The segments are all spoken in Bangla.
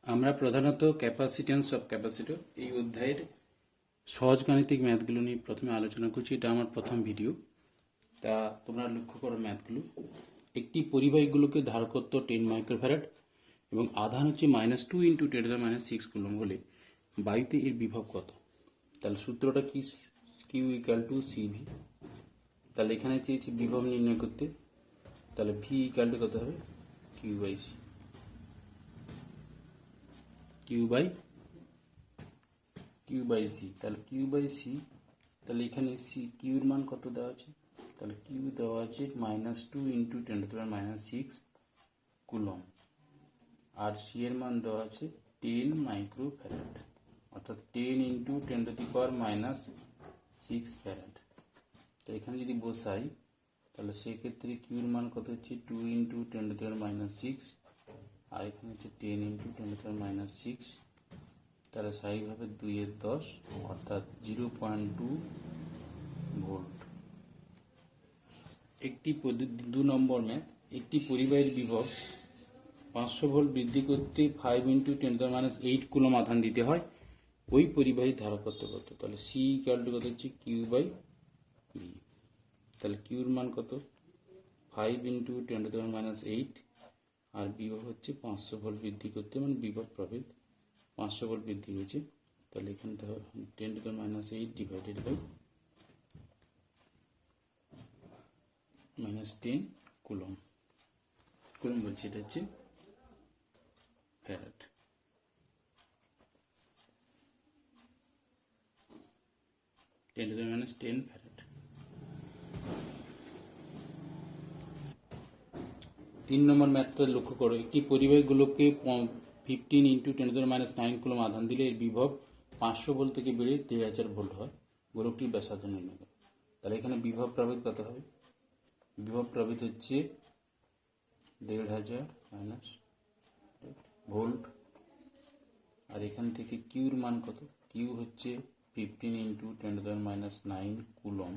আমরা প্রধানত ক্যাপাসিট্যান্স অফ ক্যাপাসিটর এই অধ্যায়ের সহজ গাণিতিক ম্যাথগুলো নিয়ে প্রথমে আলোচনা করছি। এটা আমার প্রথম ভিডিও। তা তোমরা লক্ষ্য করো ম্যাথগুলো। একটি পরিবাহীগুলোকে ধারকত্ব 10 মাইক্রোফ্যারাড এবং আধান হচ্ছে -2 × 10⁻⁶ কুলম্ব হলে বায়ুতে এর বিভব কত? তাহলে সূত্রটা কি? Q equal to CV. তাহলে এখানে চেয়েছি বিভব নির্ণয় করতে, তাহলে ভি ইকুয়াল টু কত হবে? Q by C. Q by C, তাহলে কিউ বাই সি, তাহলে এখানে সি কিউর মান কত দেওয়া আছে? তাহলে কিউ দেওয়া আছে -2 × 10⁻⁶ কুলম, আর সি এর মান দেওয়া আছে 10 মাইক্রোফ্যারাড, অর্থাৎ 10 × 10⁻⁶ ফ্যারাড। তো এখানে যদি বসাই তাহলে সেক্ষেত্রে কিউর মান কত হচ্ছে 2 × 10⁻⁶, আর এখানে হচ্ছে 10 × 10⁻⁶, তাহলে স্বাভাবিকভাবে 2 × 10 অর্থাৎ 0.2 ভোল্ট। একটি 2 নম্বর ম্যাথ। একটি পরিবাহীর বিভব 500 ভোল্ট বৃদ্ধি করতে 5 × 10⁻⁸ কুলম আধান দিতে হয়। ওই পরিবাহীর ধারকত্ব কত? তাহলে সি ইকুয়াল টু কত হচ্ছে? Q by V. তাহলে কিউর মান কত? 5 × 10⁻⁸, আর বিভব হচ্ছে 500 ভোল্ট বৃদ্ধি করতে, মানে বিভব প্রভেদ 500 ভোল্ট বৃদ্ধি হয়েছে। তাহলে এখানে 10⁻⁸ ডিভাইডেড বাই -10 কুলম। কুলম বলছে এটা হচ্ছে ফ্যারাড। 10⁻10 ফ্যারাড। 3 নম্বর ম্যাথটা লক্ষ্য করো। একটি পরিবাহীগুলোকে 15 × 10⁻9 কুলম আধান দিলে এর বিভব 500 ভোল্ট থেকে বেড়ে 3000 ভোল্ট হয়। গোলকটির ব্যাসার্ধ নির্ণয় করো। তাহলে এখানে বিভব প্রভেদ কত হবে? বিভব প্রভেদ হচ্ছে 1500 ভোল্ট, আর এখান থেকে কিউর মান কত? কিউ হচ্ছে 15 × 10⁻9 কুলম।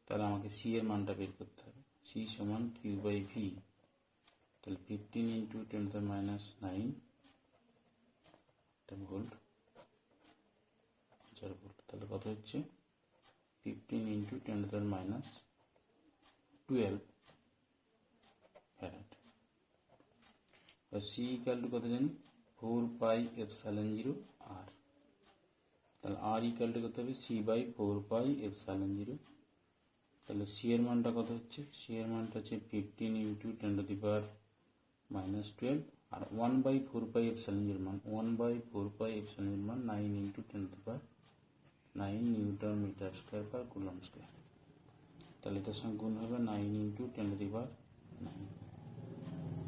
তাহলে আমাকে সি এর মানটা বের করতে হবে। সি সমান কিউ বাই ভি। তাহলে 15 × 10⁻9 ভোল্ট, 4 ভোল্ট। তাহলে কত হচ্ছে? 15 × 10⁻12 ফ্যারাড। আর সি ইকুয়াল টু কত জানি? 4πε0 আর। তাহলে আর ইকুয়াল টু কত হবে? C by 4πε0। তাহলে সি এর মানটা কত হচ্ছে? সি এর মানটা হচ্ছে 15 × 10⁻12, আর 1/4πε মান 1/4πε মান 9 × 10⁻9 newton metre square per coulomb square. তাহলে এটার সঙ্গে গুণ হবে 9 × 10⁻9।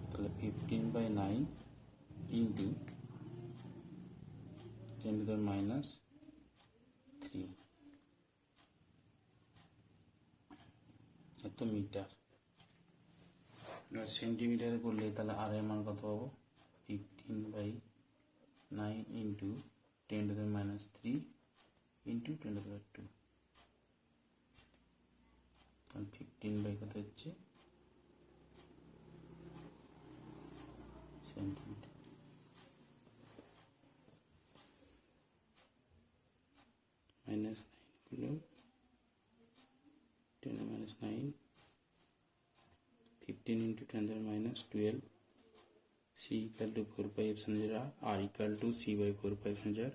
তাহলে 15/9 × 10⁻³ এত মিটার। সেন্টিমিটারে করলে তাহলে আর এর মান কত পাবো? 15/9 × 10⁻³ × 10⁻²। 15 কত হচ্ছে? সেন্টিমিটার। -9 গুলো 10⁻9, 15 × 10⁻12, সি ইকুয়াল টু 4πε0, আর equal to C by 4πε0।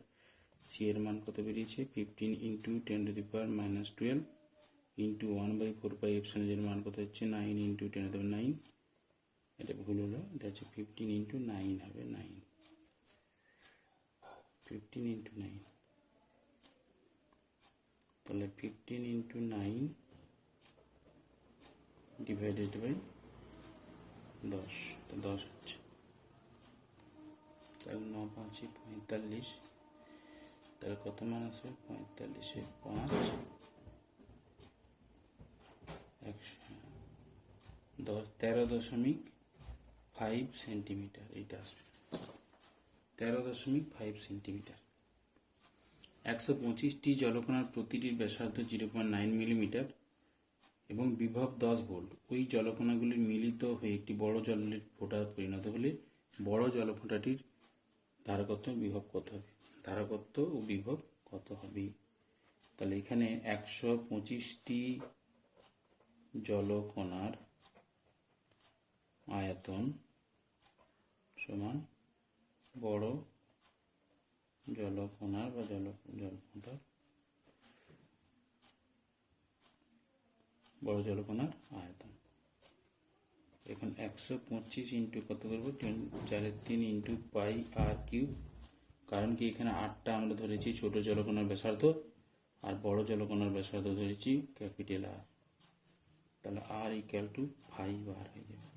C এর মান কত বেরিয়েছে? 15 × 10⁻12 ইন্টু 1/4πε এর মান কত হচ্ছে? 9 × 10⁻9। এটা ভুল হলো, এটা হচ্ছে 15 × 9 হবে, 9। 15 × 9, তাহলে 15 × 9 ডিভাইডেড বাই 10, 10 হচ্ছে। তাহলে 9 × 5 = 45। তাহলে কত মান আসবে? 45 × 5 13.5 সেন্টিমিটার। এইটা আসবে 13.5 সেন্টিমিটার। 125টি জলকণার প্রতিটির ব্যাসার্ধ 0.9 মিলিমিটার এবং বিভব 10 ভোল্ট। ওই জলকণাগুলির মিলিত হয়ে একটি বড় জলের ফোঁটা পরিণত হলে বড় জলফোঁটাটির ধারকত্ব বিভব কত হবে, ধারকত্ব ও বিভব কত হবে। তাহলে এখানে 125টি জলকণার আয়তন সমান বড় জলকণার বা জলফোঁটার বড় জলকণার আয়তন। এখন 125 ইন্টু কত করবো, 4/3 ইন্টু পাই আর কিউব। কারণ কি এখানে 8টা আমরা ধরেছি ছোট জলকণার ব্যাসার্ধ আর বড় জলকণার ব্যাসার্ধ ধরেছি ক্যাপিটাল আর। তাহলে আর ইকুয়াল টু 5 হয়ে যাবে।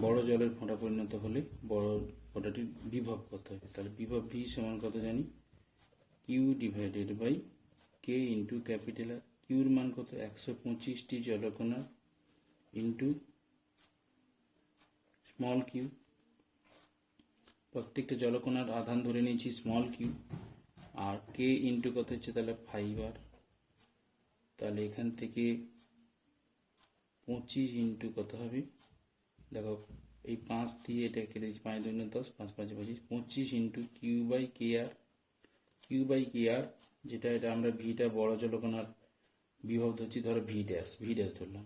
বড় জলের ফোঁটা পরিণত হলে বড় ফোঁটাটির বিভব কত হবে। তাহলে বিভব ভি সমান কত জানি, Q divided by K into capital R. কিউর মান কত, 125টি জলকণা ইন্টু স্মল কিউ। প্রত্যেকটা জলকণার আধান ধরে নিয়েছি স্মল কিউ, আর কে ইন্টু কত হচ্ছে তাহলে 5 তাহলে এখান থেকে 25 ইন্টু কত হবে, দেখো এই 5 দিয়ে এটা কেটে দিচ্ছি, 5 2 10, 5 5 25, 25 into Q by K R. Q by K R যেটা, এটা আমরা ভিটা বড় জলকণার বিভব ধরছি, ধরো ভি ড্যাশ ধরলাম।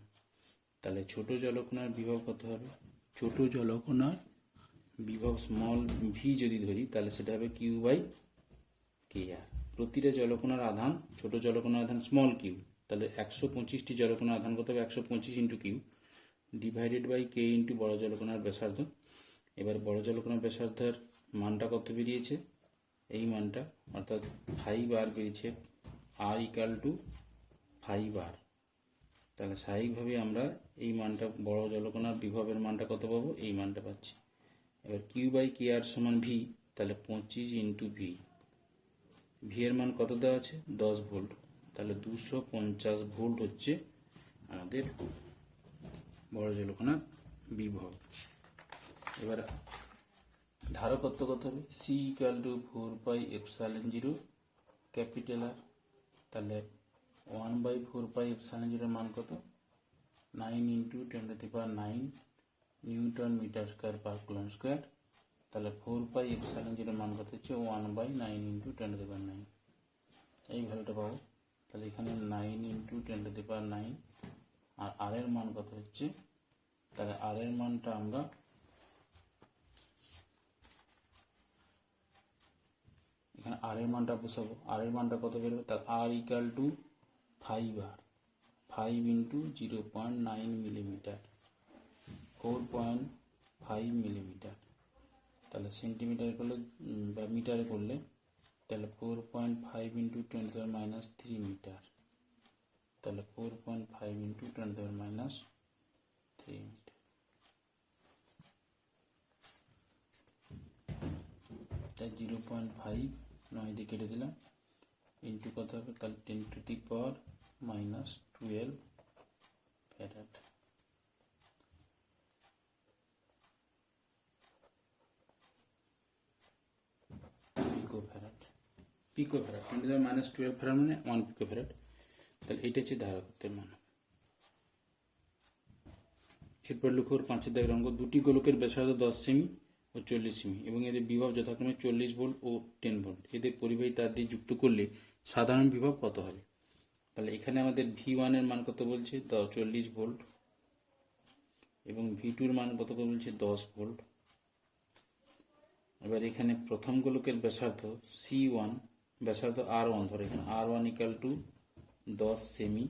তাহলে ছোট জলকণার বিভব কত হবে, ছোট জলকণার বিভব স্মল ভি যদি ধরি তাহলে সেটা হবে কিউ বাই কে আর। প্রতিটা জলকণার আধান, ছোট জলকণার আধান স্মল কিউ, তাহলে 125টি জলকণার আধান কত হবে, 125 into Q divided by K into বড় জলকণার ব্যাসার্ধ। এবার বড় জলকণার ব্যাসার্ধের মানটা কত বেরিয়েছে, এই মানটা অর্থাৎ 5 বেরিয়েছে, আর ইকাল টু 5 তাহলে স্বাভাবিকভাবে আমরা এই মানটা বড় জলকণার বিভবের মানটা কত পাবো, এই মানটা পাচ্ছি। এবার কিউ বাই কে আর সমান ভি, তাহলে 25 ইন্টু ভি। ভি এর মান কত দেওয়া আছে, 10 ভোল্ট। তাহলে 250 ভোল্ট হচ্ছে আমাদের বড় জলকণার বিভব। এবার ধারকত্ব কত হবে, C equal to 4πε0 capital R. তাহলে 1/4πε0 মান কত, 9 into 10⁹ newton metre square per coulomb square. তাহলে 4πε0 মান কত হচ্ছে 1/9 ইন্টু 10⁹। এই ভ্যালুটা পাবো। তাহলে এখানে 9 ইন্টু 10⁹, আর আর এর মান কত হচ্ছে, তাহলে আর এর মানটা আমরা এখানে আর এর মানটা বসাবো। আর এর মানটা কত বেরোবে, তার R equal to 5 into 0.9 millimetre, 4.5 millimetre. তাহলে সেন্টিমিটারে করলে বা মিটারে করলে তাহলে 4.5 ইন্টু 10⁻³ মিটার। তাহলে 4.5 ইন্টু 10⁻³ মিটার, তাই 0.5 9 দিয়ে কেটে দিলাম, ইন্টু কত হবে, তাহলে 10⁻⁻12 ফ্যারাড। পিকো ফ্যারাড 10⁻12 ফ্যারাড মানে 1 পিকো ফ্যারাড। তাহলে এটা হচ্ছে ধারকত্বের মান। এরপর লক্ষ্য 5 দাগের অঙ্ক, দুটি গোলকের ব্যাসার্ধ 10 সেমি ও 40 সেমি এবং এদের বিভব যথাক্রমে 40 ভোল্ট ও 10 ভোল্ট। এদের পরিবাহী তার দিয়ে যুক্ত করলে সাধারণ বিভব কত হবে। তাহলে এখানে আমাদের V1 এর মান কত বলছে, 40 ভোল্ট, এবং V2 এর মান কত বলছে 10 ভোল্ট। এবার এখানে প্রথম গোলকের ব্যাসার্ধ C1, ব্যাসার্ধ R1 ধরে, এখানে R1 equal to 10 semi.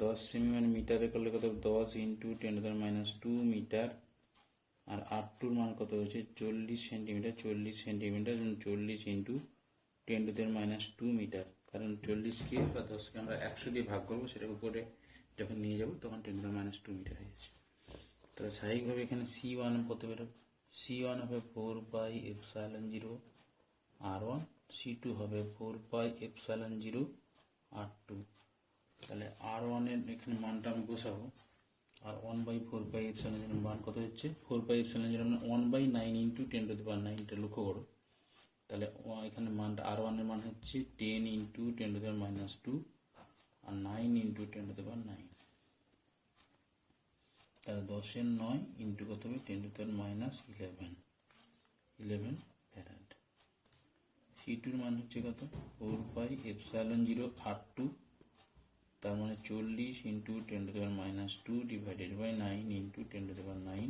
10 semi মানে মিটারে করলে কত, 10 ইন্টু 10⁻² মিটার। আর R2 মান কত হচ্ছে 40 সেন্টিমিটার, 40 সেন্টিমিটার 40 ইন্টু 10⁻² মিটার। কারণ 40কে বা 10কে আমরা 100 দিয়ে ভাগ করবো, সেটার উপরে যখন নিয়ে যাব তখন 10⁻² মিটার হয়ে যাচ্ছে। তাহলে স্বাভাবিকভাবে এখানে C1 কত বেরোবে, C1 হবে 4πε0 R1, C2 হবে 4πε0 R2। তাহলে R1 এর এখানে মানটা আমি বসাবো, আর 1/4πε0 মান কত হচ্ছে, 4πε0 মানে 1/9 ইন্টু 10⁻৯, এটা লক্ষ্য করো। তাহলে এখানে মানটা R1 এর মান হচ্ছে 10 ইন্টু 10⁻², আর 9 ইন্টু 10⁻৯। তাহলে 10^9 ইন্টু কত হবে 10⁻11 ফ্যারাড। C2 মান হচ্ছে কত 4πε0R2, তার মানে 40 ইন্টু 10⁻2 ডিভাইডেড বাই 9 ইন্টু 10⁻9,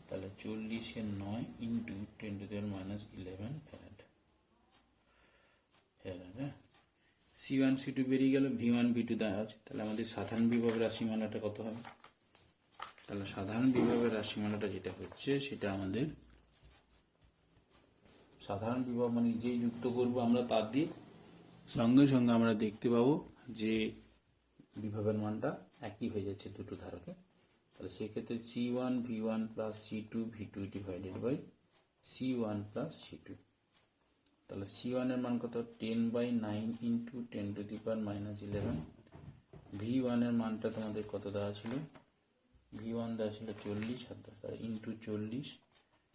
তাহলে 40/9 ইন্টু 10⁻11 ফ্যারাড। হ্যাঁ, C1 C2 বেরিয়ে গেল, V1 V2 দেওয়া আছে। তাহলে আমাদের সাধারণ বিভবের রাশিমালাটা কত হবে? তাহলে সাধারণ বিভবের রাশিমালাটা যেটা হচ্ছে সেটা আমাদের সাধারণ বিভব মানে যেই যুক্ত করব আমরা তার দিয়ে সঙ্গে সঙ্গে আমরা দেখতে পাবো যে বিভবের মানটা একই হয়ে যাচ্ছে দুটো ধারকে। তাহলে সেক্ষেত্রে C1 V1 plus C2 V2 divided by C1 plus C2। তাহলে C1 এর মান কত 10/9 ইন্টু 10⁻11। V1 এর মানটা তোমাদের কত দেওয়া ছিল? V1 দেওয়া ছিল 40 ইন্টু 40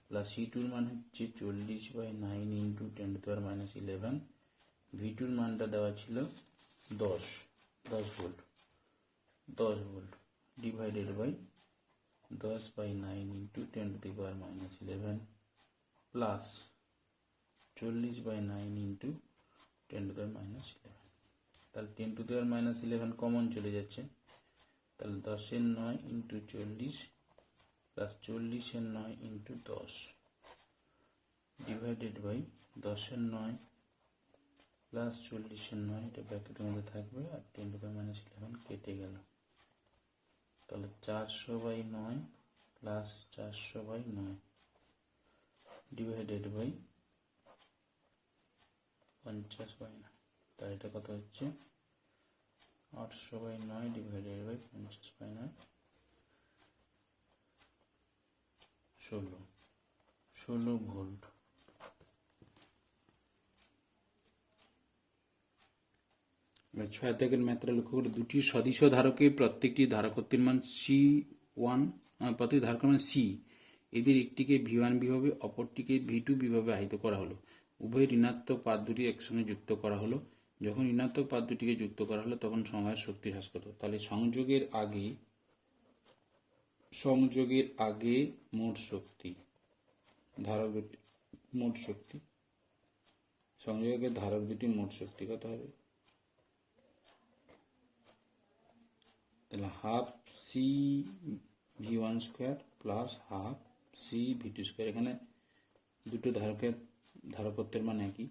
প্লাস C2 এর মান হচ্ছে 40/9 ইন্টু 10⁻11। V2 এর মানটা দেওয়া ছিল 10 volt divided by 10/9 into 10⁻11 plus 40/9 into 10⁻11। তাহলে 10⁻11 কমন চলে যাচ্ছে, তাহলে 10^9 into 40 plus 40/9 into 10 divided by 10^9 plus 40/9, এটা ব্র্যাকেটের মধ্যে থাকবে আর 10⁻11 কেটে গেল। তাহলে 400/9 প্লাস 400/9 ডিভাইডেড বাই 50/9, তাহলে এটা কত হচ্ছে 800/9 ডিভাইডেড বাই 50/9, 16 ভোল্ট। ছয় দাগের ম্যাথটা লক্ষ্য করে দুটি সদিশ ধারকের প্রত্যেকটি ধারকত্বের মান C1, প্রত্যেক ধারকের মান C, এদের একটিকে V1 বিভবে অপরটিকে V2 বিভবে আহিত করা হলো। উভয় ঋণাত্মক পাত দুটি একসঙ্গে যুক্ত করা হলো। যখন ঋণাত্মক পাত দুটিকে যুক্ত করা হলো তখন সময়ের শক্তি হ্রাস কত? তাহলে সংযোগের আগে মোট শক্তি ধারক দুটি মোট শক্তি সংযোগের ধারক দুটি মোট শক্তি কত হবে? তাহলে half CV1 square plus half CV2 square. এখানে দুটো ধারকত্বের মান একই।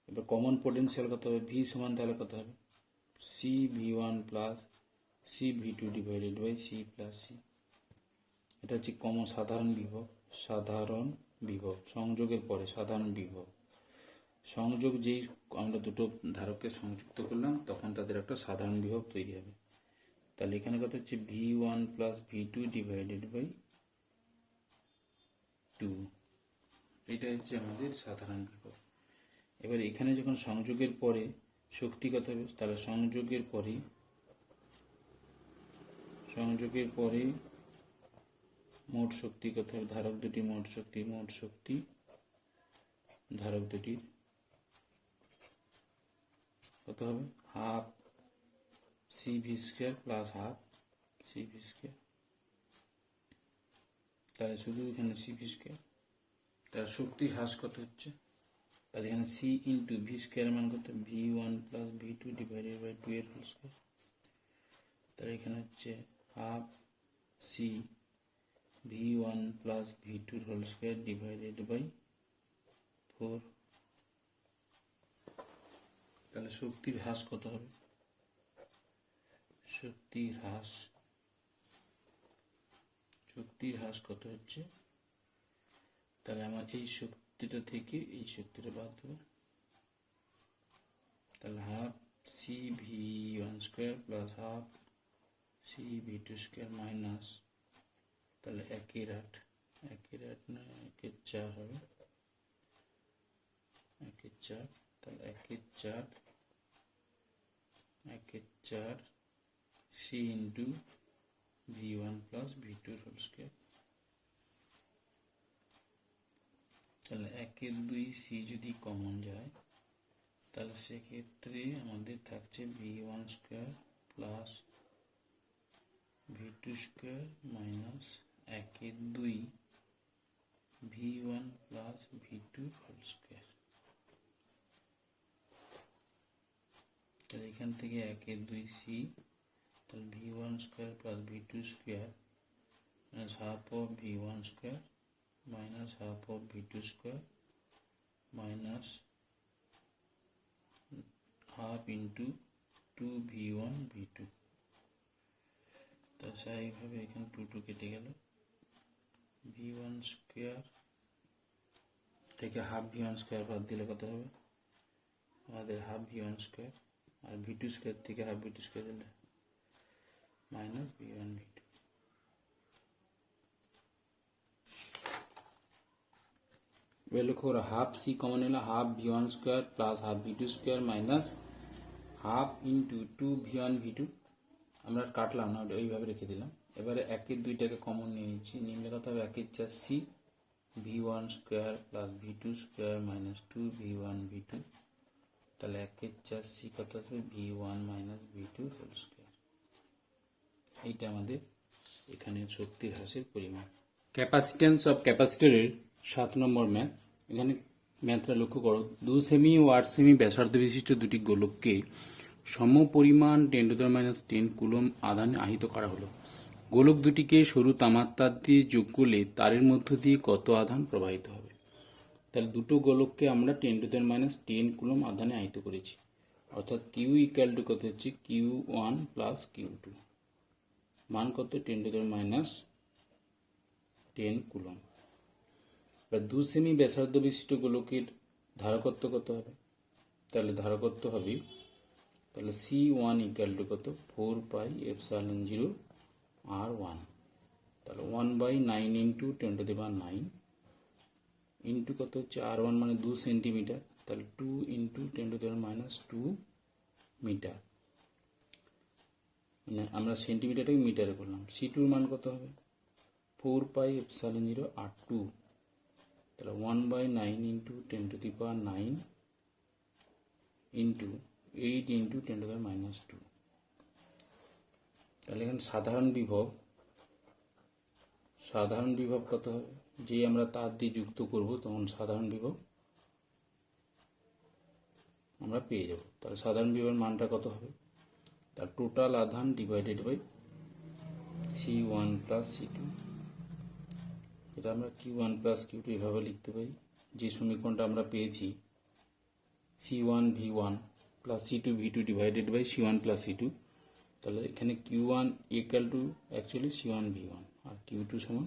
এবার কমন পোটেনশিয়াল কত হবে? V সমান তাহলে কত হবে CV1 plus CV2 divided by C plus C। এটা হচ্ছে কমন সাধারণ বিভব সংযোগের পরে সাধারণ বিভব সংযোগ, যেই আমরা দুটো ধারককে সংযুক্ত করলাম তখন তাদের একটা সাধারণ বিভব তৈরি হবে। তাহলে এখানে কত হচ্ছে V1 plus V2 divided by 2, এটা হচ্ছে আমাদের সাধারণ বিভব। এবার এখানে যখন সংযোগের পরে শক্তি কত হবে? তাহলে সংযোগের পরে মোট শক্তি কত হবে? ধারক দুটি মোট শক্তি ধারক দুটির কত হবে? Half CV square plus half CV square. তাহলে শুধু এখানে CV স্কোয়ার, তার শক্তি হ্রাস কত হচ্ছে? তাহলে এখানে C ইন্টু V স্কোয়ার মান কত? V1 plus V2 divided by 2 এর হোল স্কোয়ার। তাহলে এখানে হচ্ছে half C V1 plus V2 whole square divided by 4। তাহলে শক্তির হ্রাস কত হবে? শক্তির হ্রাস কত হচ্ছে? তাহলে আমার এই শক্তিটা থেকে এই শক্তিটা বাদ দেবো। তাহলে half CV1 square plus half CV2 square minus, তাহলে 1/8 না 1/4 হবে, 1/4। তাহলে 1/4 C into V1 plus V2 whole square. তাহলে 1/2 C যদি কমন যায় তাহলে সেক্ষেত্রে আমাদের থাকছে V1 square plus v2 square minus 1/2 v1 plus v2 whole square. তাহলে এখান থেকে 1/2 c, তাহলে v1 square plus v2 square minus half of v1 square minus half of v2 square minus half into 2v1 v2। তার স্বাভাবিকভাবে এখানে 2 কেটে গেল, v1 স্কোয়ার থেকে হাফ v1 স্কোয়ার বাদ দিলে কত হবে আমাদের হাফ v1 স্কোয়ার, আর v2 স্কোয়ার থেকে হাফ v2 স্কোয়ার দিলে মাইনাস v1 v2। লক্ষ্য করো হাফ সি কমন এলো, half v1 square plus half v2 square minus half into 2v1 v2। আমরা কাটলাম না, ওইভাবে রেখে দিলাম। এবারে 1/2টাকে কমন নিয়ে নিচ্ছি, নিলে কত হবে 1/4 c v1 square plus v2 square minus 2v1 v2। তাহলে 1/4 c কত আসবে v1 minus v2 whole square. এইটা আমাদের এখানে শক্তির হ্রাসের পরিমাণ। ক্যাপাসিট্যান্স অফ ক্যাপাসিটরের 7 নম্বর ম্যাথ। এখানে ম্যাথটা লক্ষ্য করো, 2 সেমি ও 8 সেমি ব্যাসার্ধ বিশিষ্ট দুটি গোলককে সম পরিমাণ 10⁻10 কুলম আধানে আহিত করা হলো। গোলক দুটিকে সরু তামার তার দিয়ে যোগ করলে তারের মধ্য দিয়ে কত আধান প্রবাহিত হবে। তাহলে দুটো গোলককে আমরা 10⁻10 কুলম আধানে আহিত করেছি, অর্থাৎ কিউ ইকুয়াল টু কত হচ্ছে Q1 প্লাস Q2, মান কত 10⁻10 কুলম। 2 সেমি ব্যাসার্ধ বিশিষ্ট গোলকের ধারকত্ব কত হবে, তাহলে ধারকত্ব হবে তাহলে C1 ইকুয়াল টু কত 4πε0 R1। তাহলে 1/9 ইন্টু 10⁹ ইন্টু কত হচ্ছে R1 মানে 2 সেন্টিমিটার, তাহলে 2 ইন্টু 10⁻2 মিটার, মানে আমরা সেন্টিমিটারটাকে মিটারে করলাম। C2 মান কত হবে 4πε0 R2, তাহলে 1/9 ইন্টু 10⁹ ইন্টু 8 ইন্টু 10⁻2। তাহলে এখানে সাধারণ বিভব কত হবে, যে আমরা তার দিয়ে যুক্ত করব তখন সাধারণ বিভব আমরা পেয়ে যাব। তাহলে সাধারণ বিভবের মানটা কত হবে, তার টোটাল আধান divided by C1 plus C2। এটা আমরা Q1 প্লাস Q2 এভাবে লিখতে পারি। যে সমীকরণটা আমরা পেয়েছি C1 V1 plus C2 V2 divided by C1 plus C2, তাহলে এখানে Q1 equal to actually C1 V1 R Q2 সমান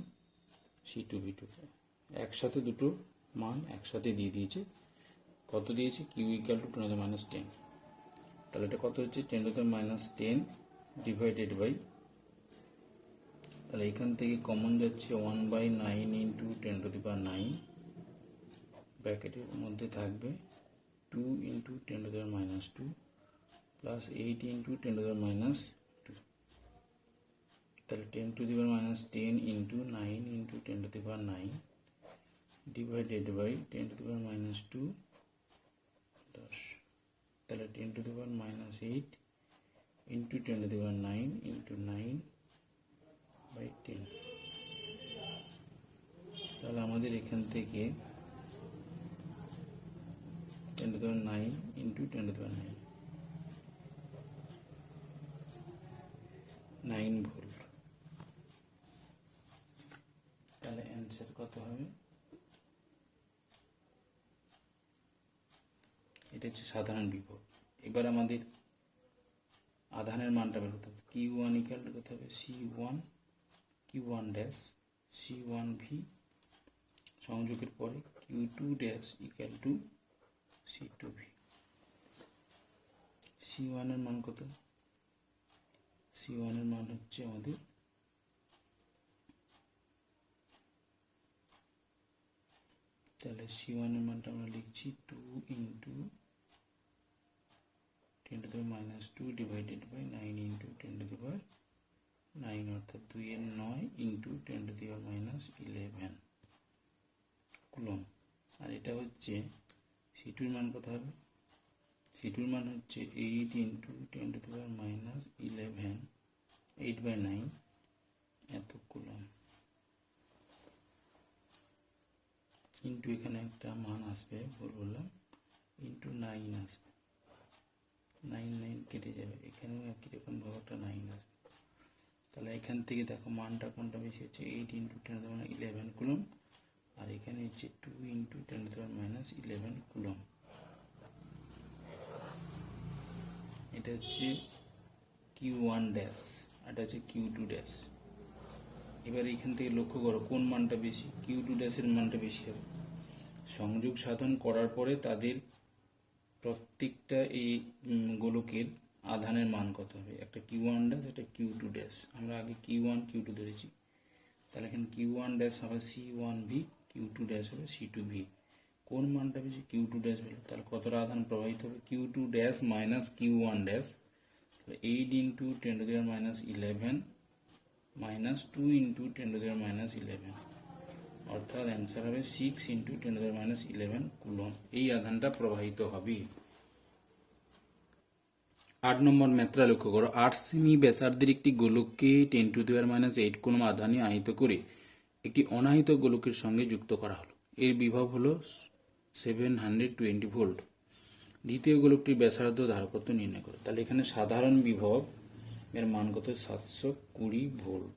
C2 V2। একসাথে দুটো মান একসাথে দিয়ে দিয়েছে, কত দিয়েছে Q ইকুয়াল টু 10⁻10। তাহলে এটা কত হচ্ছে 10⁻10 ডিভাইডেড বাই, তাহলে এখান থেকে কমন যাচ্ছে 1/9 ইন্টু 10⁻9, ব্র্যাকেটের মধ্যে থাকবে 2 ইন্টু 10⁻2 প্লাস 8 ইন্টু 10⁻2। তাহলে 10⁻10 ইন্টু 9 ইন্টু 10⁻9 ডিভাইডেড বাই 10⁻2 10। তাহলে 10⁻8 ইন্টু 10⁻9 ইন্টু 9/10। তাহলে আমাদের এখান থেকে 10⁻9 ইন্টু 10⁻9 9 ভোল্ট। তাহলে অ্যান্সার কত হবে, এটা হচ্ছে সাধারণ বিভব। এবার আমাদের আধানের মানটা বের করতে হবে। Q1 ইকুয়াল টু কত হবে Q1 ড্যাশ C1 V, সংযোগের পরে Q2 dash equal to C2 V। C1 এর মান কত, C1 এর মান হচ্ছে আমাদের তাহলে C1 এর মানটা আমরা লিখছি 2 ইন্টু 10⁻2 ডিভাইডেড বাই 9 ইন্টু 10⁻9, অর্থাৎ 2 এর 9 ইন্টু 10⁻11 কুলম। আর এটা হচ্ছে C2 এর মান কত হবে, C2 এর মান হচ্ছে 8 ইন্টু 10⁻11 8/9 এত কুলম ইন্টু এখানে একটা মান আসবে, ভুল বললাম, ইন্টু 9 আসবে, 9 কেটে যাবে, এখানেও একই রকম ভাবে একটা 9 আসবে। তাহলে এখান থেকে দেখো মানটা কোনটা বেশি হচ্ছে, 8 ইন্টু 10⁻11 কুলম, আর এখানে হচ্ছে 2 ইন্টু 10⁻11 কুলম। এটা হচ্ছে Q1 ড্যাশ, এটা হচ্ছে Q2 ড্যাশ। এবার এখান থেকে লক্ষ্য করো কোন মানটা বেশি, Q2 ড্যাশের মানটা বেশি হবে। সংযোগ সাধন করার পরে তাদের প্রত্যেকটা এই গোলকের আধানের মান কত হবে, একটা Q1 ড্যাশ, একটা Q2 ড্যাশ। আমরা আগে Q1 Q2 ধরেছি, তাহলে এখানে Q1 ড্যাশ হবে C1V, Q2 ড্যাশ হবে C2V। কোন মানটা বেশি, Q2 ড্যাশ হলো, তাহলে কতটা আধান প্রবাহিত হবে, Q2 dash minus Q1 dash, 8 into 10⁻11 minus 2 into 10⁻11, অর্থাৎ অ্যান্সার হবে 6 ইন্টু 10⁻11 কুলম। এই আধানটা প্রবাহিত হবে। 8 নম্বর ম্যাথটা লক্ষ্য করো, 8 সেমি ব্যাসার্ধের একটি গোলককে 10⁻8 কুলম আধানে আহিত করে একটি অনাহিত গোলকের সঙ্গে যুক্ত করা হলো। এর বিভব হলো 720 ভোল্ট। দ্বিতীয় গোলকটির ব্যাসার্ধ ধারকত্ব নির্ণয় করো। তাহলে এখানে সাধারণ বিভব এর মান কত, 720 ভোল্ট।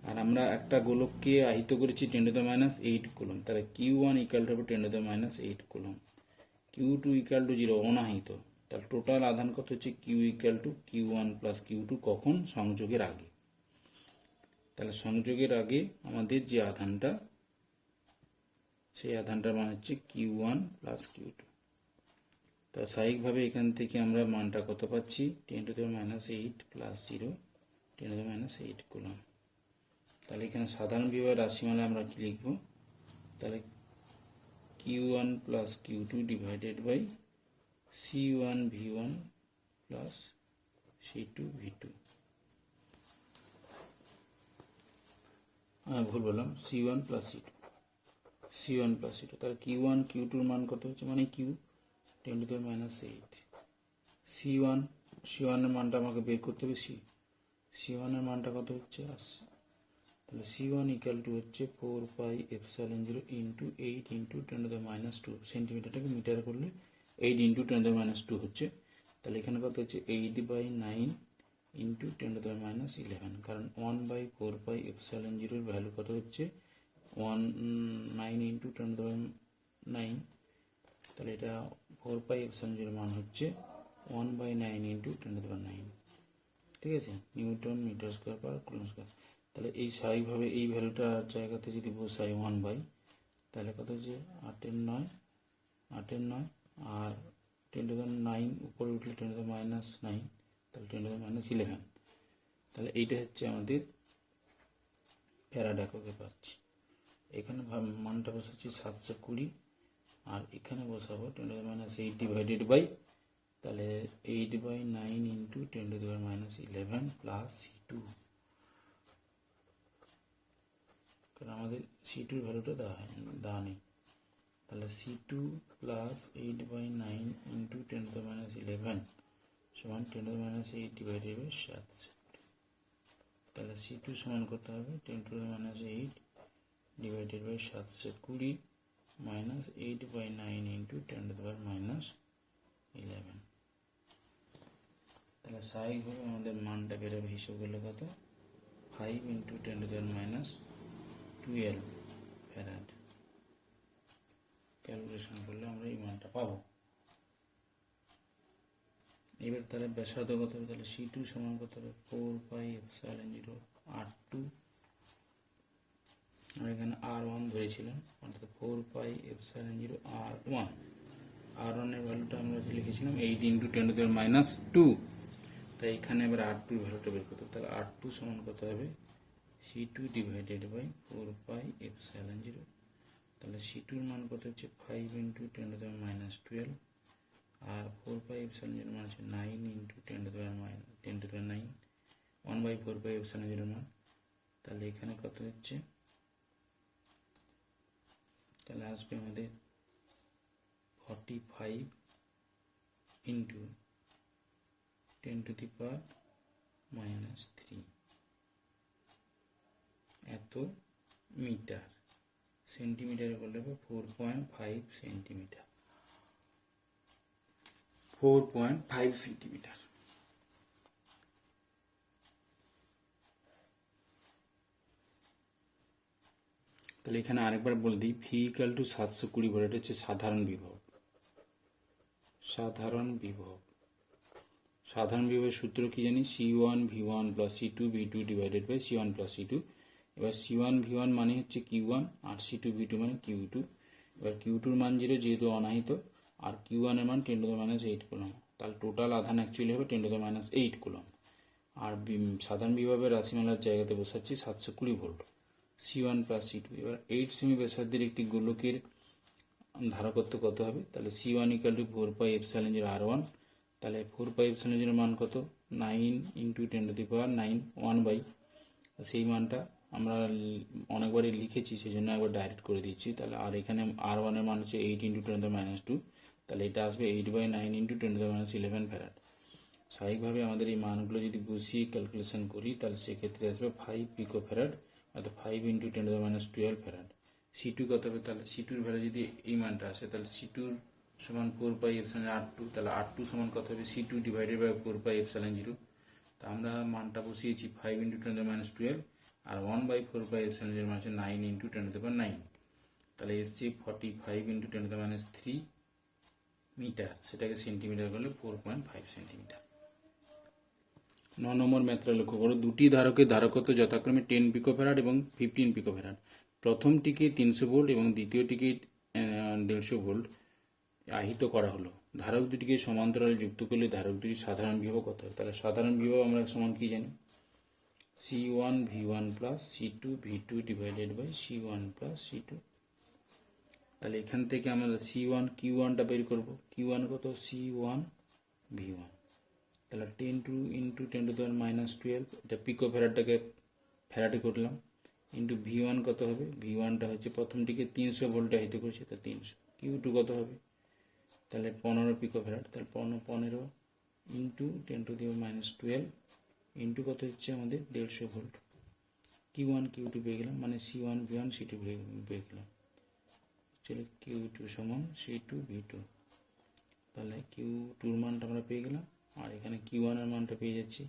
আর আমরা একটা গোলককে আহিত করেছি 10⁻8 কুলম, তাহলে Q1 ইকুয়াল টু হবে 10⁻8 কুলম, Q2 ইকুয়াল টু 0 অনাহিত। তাহলে টোটাল আধান কত হচ্ছে, Q equal to Q1 plus Q2, কখন, সংযোগের আগে। তাহলে সংযোগের আগে আমাদের যে আধানটা, সেই আধানটার মান হচ্ছে Q1 প্লাস Q2। তা স্বাভাবিকভাবে এখান থেকে আমরা মানটা কত পাচ্ছি, 10⁻8 প্লাস 0, 10⁻8 কুলম। তাহলে এখানে সাধারণ বিভবের রাশিমালা আমরা কি লিখব, তাহলে Q1 plus Q2 divided by C1 V1 plus C2 V2। ভুল বললাম, C1 plus C1 plus C2। তাহলে Q1 Q2-র মান কত হচ্ছে, মানে Q 10⁻8, C1 এর মানটা আমাকে বের করতে হবে, C1 এর মানটা কত হচ্ছে, আসছে। তাহলে C1 ইকুয়াল টু হচ্ছে 4πε0 ইন্টু 8 ইন্টু 10⁻2, সেন্টিমিটারটাকে মিটার করলে 8 ইন্টু 10⁻2 হচ্ছে। তাহলে এখানে কত হচ্ছে, 8/9 ইন্টু 10⁻11, কারণ 1/4πε0 এর ভ্যালু কত হচ্ছে, 9 ইন্টু 10⁻9, তাহলে এটা 4πε0 মান হচ্ছে 1/9 ইন্টু 10⁻9, ঠিক আছে, newton metre square per coulomb square. তাহলে এই স্বাভাবিকভাবে এই ভ্যালুটার জায়গাতে যদি বসাই 1/, তাহলে কত হচ্ছে, 8/9, আর 10⁻9 উপরে উঠলে 10⁻9, তাহলে 10⁻11। তাহলে এইটা হচ্ছে আমাদের ফ্যারাড এককে পাচ্ছি। এখানে মানটা বসাচ্ছি 720, আর এখানে বসাবো 10⁻8 ডিভাইডেড বাই, তাহলে 8/9 ইন্টু 10⁻11 প্লাস C2, কারণ আমাদের C2 এর ভ্যালুটা দেওয়া নেই। তাহলে C2 প্লাস 8/9 ইন্টু 10⁻11 সমান 10⁻8 ডিভাইডেড বাই 7। তাহলে C2 সমান করতে হবে 10⁻8 ডিভাইডেড বাই 720 মাইনাস 8/9 ইন্টু 10⁻11। তাহলে স্বাভাবিকভাবে আমাদের মানটা বেরোবে, হিসেব করলে কত, 5 ইন্টু 10⁻12 ফ্যারাড। ক্যালকুলেশন করলে আমরা এই মানটা পাবো। এবার তাহলে ব্যাসার্ধ কত হবে, তাহলে C2 সমান কত হবে, 4πε0 R2, আর এখানে R1 ধরেছিলাম, অর্থাৎ 4πε0 R1। R1 এর ভ্যালুটা আমরা লিখেছিলাম 8 ইন্টু 10⁻2, তাই এখানে এবার R2 এর ভ্যালুটা বের করতে হবে। তাহলে R2 সমান কত হবে, C2 ডিভাইডেড বাই 4πε0। তাহলে C2 এর মান কত হচ্ছে, 5 ইন্টু 10⁻12, আর 4πε0 মান হচ্ছে 9 ইন্টু 10⁻9, 1/4πε0 মান। তাহলে এখানে কত হচ্ছে, তাহলে আসবে আমাদের 45 ইন্টু 10⁻³ কত মিটার, সেন্টিমিটারে বললে 4.5 সেন্টিমিটার, 4.5 সেন্টিমিটার। তাহলে এখানে আরেকবার বলে দিই, ভি ইকাল টু 720 ভোল্ট, এটা হচ্ছে সাধারণ বিভব। সাধারণ বিভব, সাধারণ বিভবের সূত্র কি জানি, C1 V1 plus C2 V2 divided by C1 plus C2। এবার C1 V1 মানে হচ্ছে Q1 আর C2 V2 মানে Q2। এবার Q2 মান 0 যেহেতু অনাহিত, আর Q1 এর মান 10⁻8 কুলম্ব, তাহলে টোটাল আধান অ্যাকচুয়ালি হবে 10⁻8 কুলম্ব। আর সাধারণ বিভবের রাশিমালার জায়গাতে বসাচ্ছি 720 ভোল্ট, C1 প্লাস C2। এবার 8 সেমি ব্যাসার্ধের একটি গোলকের ধারকত্ব কত হবে, তাহলে C1 ইকাল টু 4πε0 R1। তাহলে 4πε0 মান কত, 9 ইন্টু 10⁹9 1/, সেই মানটা আমরা অনেকবারই লিখেছি, সেই জন্য একবার ডাইরেক্ট করে দিচ্ছি। তাহলে আর এখানে R1 এর মান হচ্ছে 8 ইন্টু 10⁻2, তাহলে এটা আসবে 8/9 ইন্টু 10⁻11 ফ্যারাড। স্বাভাবিকভাবে আমাদের এই মানগুলো যদি বসিয়ে ক্যালকুলেশন করি, তাহলে সেক্ষেত্রে আসবে 5 পিকো ফ্যারাড, অর্থাৎ 5 ইন্টু 10⁻12 ফ্যারাড। C2 কত হবে, তাহলে C2 এর ভ্যালু যদি এই মানটা আসে, তাহলে C2 সমান 4πε0 R2, তাহলে R2 সমান কত হবে, C2 ডিভাইডেড বাই 4πε0। তা আমরা মানটা বসিয়েছি 5 ইন্টু 10⁻12, আর 1/4πε0 মানে হচ্ছে 9 ইন্টু 10⁹9, তাহলে এসছে 45 ইন্টু 10⁻3 মিটার, সেটাকে সেন্টিমিটার করলে 4.5 সেন্টিমিটার। 9 নম্বর ম্যাথটা লক্ষ্য করো, দুটি ধারকের ধারকত্ব যথাক্রমে 10 পিকোফ্যারাড এবং 15 পিকোফ্যারাড। প্রথমটিকে 300 ভোল্ট এবং দ্বিতীয়টিকে 150 ভোল্ট আহিত করা হলো। ধারক দুটিকে সমান্তরালে যুক্ত করলে ধারক দুটির সাধারণ বিভব কত হয়, তাহলে সাধারণ বিভব আমরা সমান কি জানি, C1 V1 plus C2 V2 divided by C1 plus C2। তাহলে এখান থেকে আমরা C1 Q1টা বের করব, Q1 কত, C1 V1, তাহলে 10 ইন্টু 10⁻12, এটা পিকো ফ্যারাডটাকে ফ্যারাডে করলাম, ইন্টু V1 কত হবে, V1টা হচ্ছে প্রথমটিকে 300 ভোল্টে আহিত করেছে, তা 300। Q2 কত হবে, তাহলে 15 পিকো ফ্যারাড, তাহলে 15 ইন্টু 10⁻12 ইন্টু কত হচ্ছে আমাদের 150 ভোল্ট। Q1 Q2 পেয়ে গেলাম, মানে C1 V1 C2 পেয়ে গেলাম। চলো Q2 সমান C2 V2, তাহলে Q2 মানটা আমরা পেয়ে গেলাম, আর এখানে Q1 এর মানটা পেয়ে যাচ্ছি।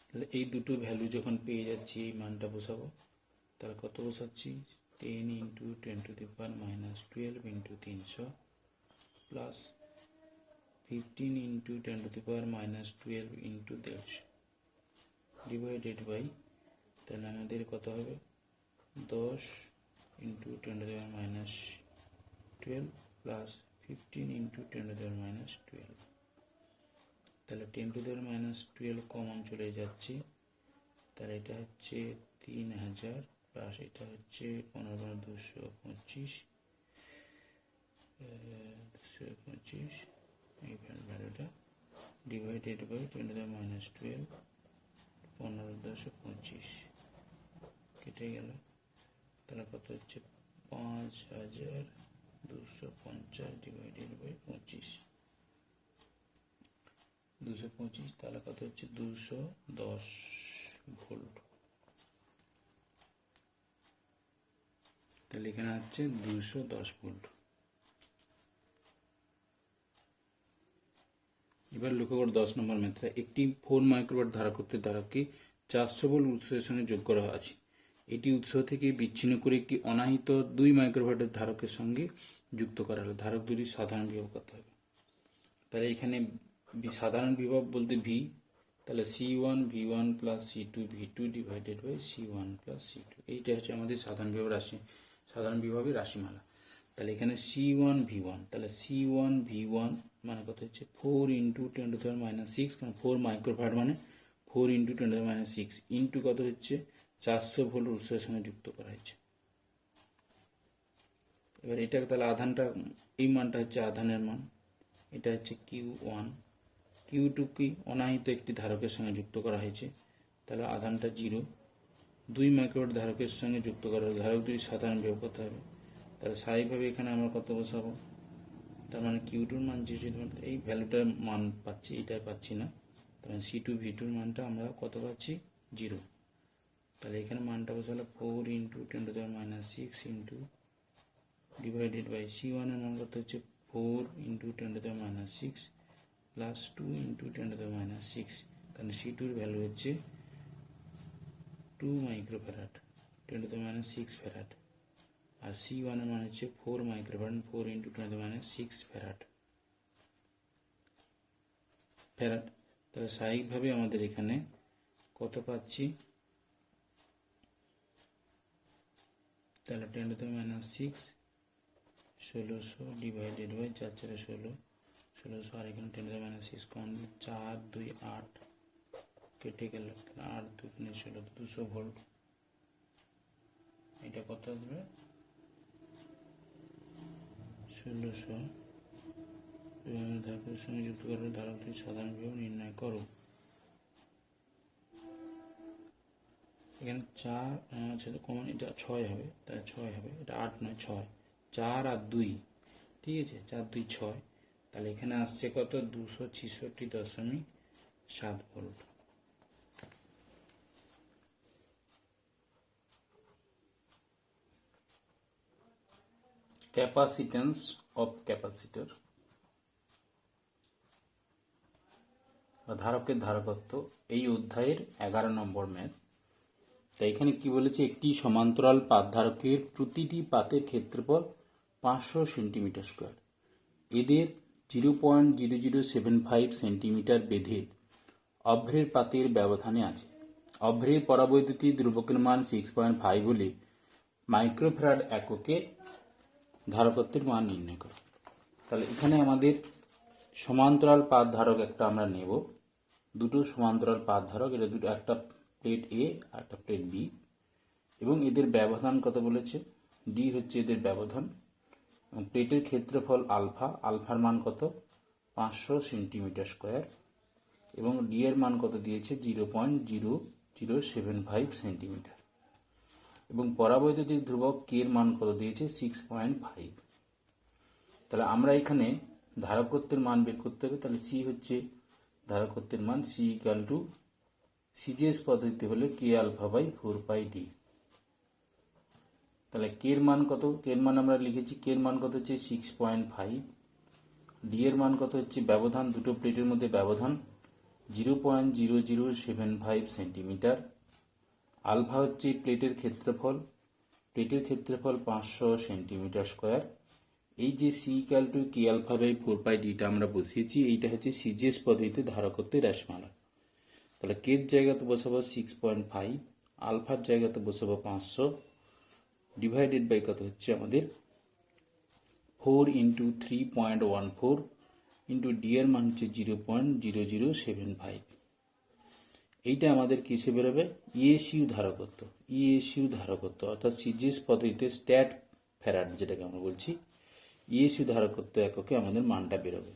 তাহলে এই দুটো ভ্যালু যখন পেয়ে যাচ্ছি, এই মানটা বসাবো, তাহলে কত বসাচ্ছি, 10 into 10⁻12 into 300 plus 15 into 10⁻12 into 150 divided by, তাহলে আমাদের কত হবে, 10 ইন্টু 10⁻12 প্লাস 15 ইন্টু 10⁻12, তাহলে 10⁻12 কমন চলে যাচ্ছে, তাহলে এটা হচ্ছে 3000 প্লাস এটা হচ্ছে 15/225, এই ভ্যালুটা ডিভাইডেড বাই 10⁻12 15/225 কেটে গেল, তাহলে কত হচ্ছে 5250 ডিভাইডেড বাই 225, তাহলে কত হচ্ছে 210 ভোল্ট। তাহলে এখানে হচ্ছে 210 ভোল্ট। এবার লক্ষ্য করো 10 নম্বর ম্যাথটা, একটি 4 মাইক্রোওয়াট ধারকত্বের ধারককে 400 ভোল্ট উৎসের সঙ্গে যোগ করা আছে। এটি উৎস থেকে বিচ্ছিন্ন করে একটি অনাহিত 2 মাইক্রোওয়াটের ধারকের সঙ্গে যুক্ত করা হলো। ধারক দুটির সাধারণ বিভব কত হবে, তাহলে এখানে সাধারণ বিভব বলতে V, তাহলে C1 V1 plus C2 V2 divided by C1 plus C2, এইটা হচ্ছে আমাদের সাধারণ বিভব রাশি, সাধারণ বিভবের রাশিমালা। তাহলে এখানে C1 V1, তাহলে C1 V1 মানে কত হচ্ছে 4 ইন্টু 10⁻6, কারণ 4 মাইক্রোফ্যারাড মানে 4 ইন্টু 10⁻6 ইন্টু কত হচ্ছে 400 ভোল্ট উৎসের সঙ্গে যুক্ত করা হয়েছে। এবার এটা তাহলে আধানটা, এই মানটা হচ্ছে আধানের মান, এটা হচ্ছে Q1, Q2 কি অনাহিত একটি ধারকের সঙ্গে যুক্ত করা হয়েছে, তাহলে আধানটা 0, 2 মাইক্রোওয়াট ধারকের সঙ্গে যুক্ত করা হলে ধারক দুটি সাধারণ বিভব কত হবে, তাহলে স্বাভাবিকভাবে এখানে আমরা কত বসাবো, তার মানে Q2 মান 0, এই ভ্যালুটার মান পাচ্ছি, এটাই পাচ্ছি না, তার মানে C2 V2 মানটা আমরা কত পাচ্ছি, 0। তাহলে এখানে মানটা বসালে 4 into 10⁻⁶ into divided by C1 এর মান কত হচ্ছে 4 ইন্টু 10⁻⁶ প্লাস 2 ইন্টু 10⁻⁶, কারণ C2 এর ভ্যালু হচ্ছে 2 মাইক্রোফ্যারাড 10⁻⁶ ফ্যারাড, আর C1 এর মান হচ্ছে 4 মাইক্রোফ্যারাড 4 ইন্টু 10⁻⁶ ফ্যারাড। তাহলে স্বাভাবিকভাবে আমাদের এখানে কত পাচ্ছি, তাহলে 10⁻⁶ 1600 ডিভাইডেড বাই 4 4 16 1600, আর এখানে 10⁻⁶ কমন 4 2 8 কেটে গেল 8 2 16 200 ভোল্ট। এটা কত আসবে 1600 ধারকের সঙ্গে যুক্ত করো, ধারকটির সাধারণ বিভব নির্ণয় করো। এখানে 4 সেটা কমন, এটা 6 হবে, তাহলে 6 হবে, এটা 8 নয় 6, 4 আর 2, ঠিক আছে 4 2 6, তাহলে এখানে আসছে কত 266.7 ভোল্ট। ক্যাপাসিট্যান্স অফ ক্যাপাসিটর বা ধারকের ধারকত্ব এই অধ্যায়ের 11 নম্বর ম্যাথ। তাই এখানে কি বলেছে, একটি সমান্তরাল পাত ধারকের প্রতিটি পাতের ক্ষেত্রফল 500 সেন্টিমিটার স্কোয়ার, এদের 0.0075 সেন্টিমিটার বেধে অভ্রের পাতের ব্যবধানে আছে। অভ্রের পরাবৈদ্যুতিক ধ্রুবকের মান 6.5 হলে মাইক্রোফ্যারাড এককে ধারকত্বের মান নির্ণয় করো। তাহলে এখানে আমাদের সমান্তরাল পাত ধারক একটা আমরা নেব, দুটো সমান্তরাল পাত ধারক, এটা দুটো, একটা প্লেট এ আর একটা প্লেট বি, এবং এদের ব্যবধান কত বলেছে, ডি হচ্ছে এদের ব্যবধান, এবং প্লেটের ক্ষেত্রফল আলফা, আলফার মান কত 500 সেন্টিমিটার স্কোয়ার, এবং ডি এর মান কত দিয়েছে 0.0075 সেন্টিমিটার, এবং পরাবৈদ্যুতিক ধ্রুবক কে এর মান কত দিয়েছে 6.5। তাহলে আমরা এখানে ধারকত্বের মান বের করতে হবে। তাহলে সি হচ্ছে ধারকত্বের মান, সি ইকুয়াল টু সিজিএস পদ্ধতি হলে কে আলফা বাই 4πd। তাহলে কে এর মান কত, কে এর মান আমরা লিখেছি, কে এর মান কত হচ্ছে 6.5, ডি এর মান কত হচ্ছে ব্যবধান, দুটো প্লেটের মধ্যে ব্যবধান 0.0075 সেন্টিমিটার, আলফা হচ্ছে প্লেটের ক্ষেত্রফল, প্লেটের ক্ষেত্রফল 500 সেন্টিমিটার স্কোয়ার। এই যে C equal to K alpha by 4πdটা আমরা বসিয়েছি, এইটা হচ্ছে সিজিএস পদ্ধতিতে ধারকত্বের রাশিমালা। তাহলে কের জায়গাতে বসাবো 6.5, আলফার জায়গাতে বসাবো 500, ডিভাইডেড বাই কত হচ্ছে আমাদের 4 ইন্টু 3.14 ইন্টু ডি এর মান হচ্ছে 0.0075। এইটা আমাদের কিসে বেরোবে, ইএসইউ ধারকত্ব, ইএসইউ ধারকত্ব অর্থাৎ সিজিএস পদ্ধতিতে স্ট্যাট ফ্যারাড যেটাকে আমরা বলছি, ইএসইউ ধারকত্ব এককে আমাদের মানটা বেরোবে।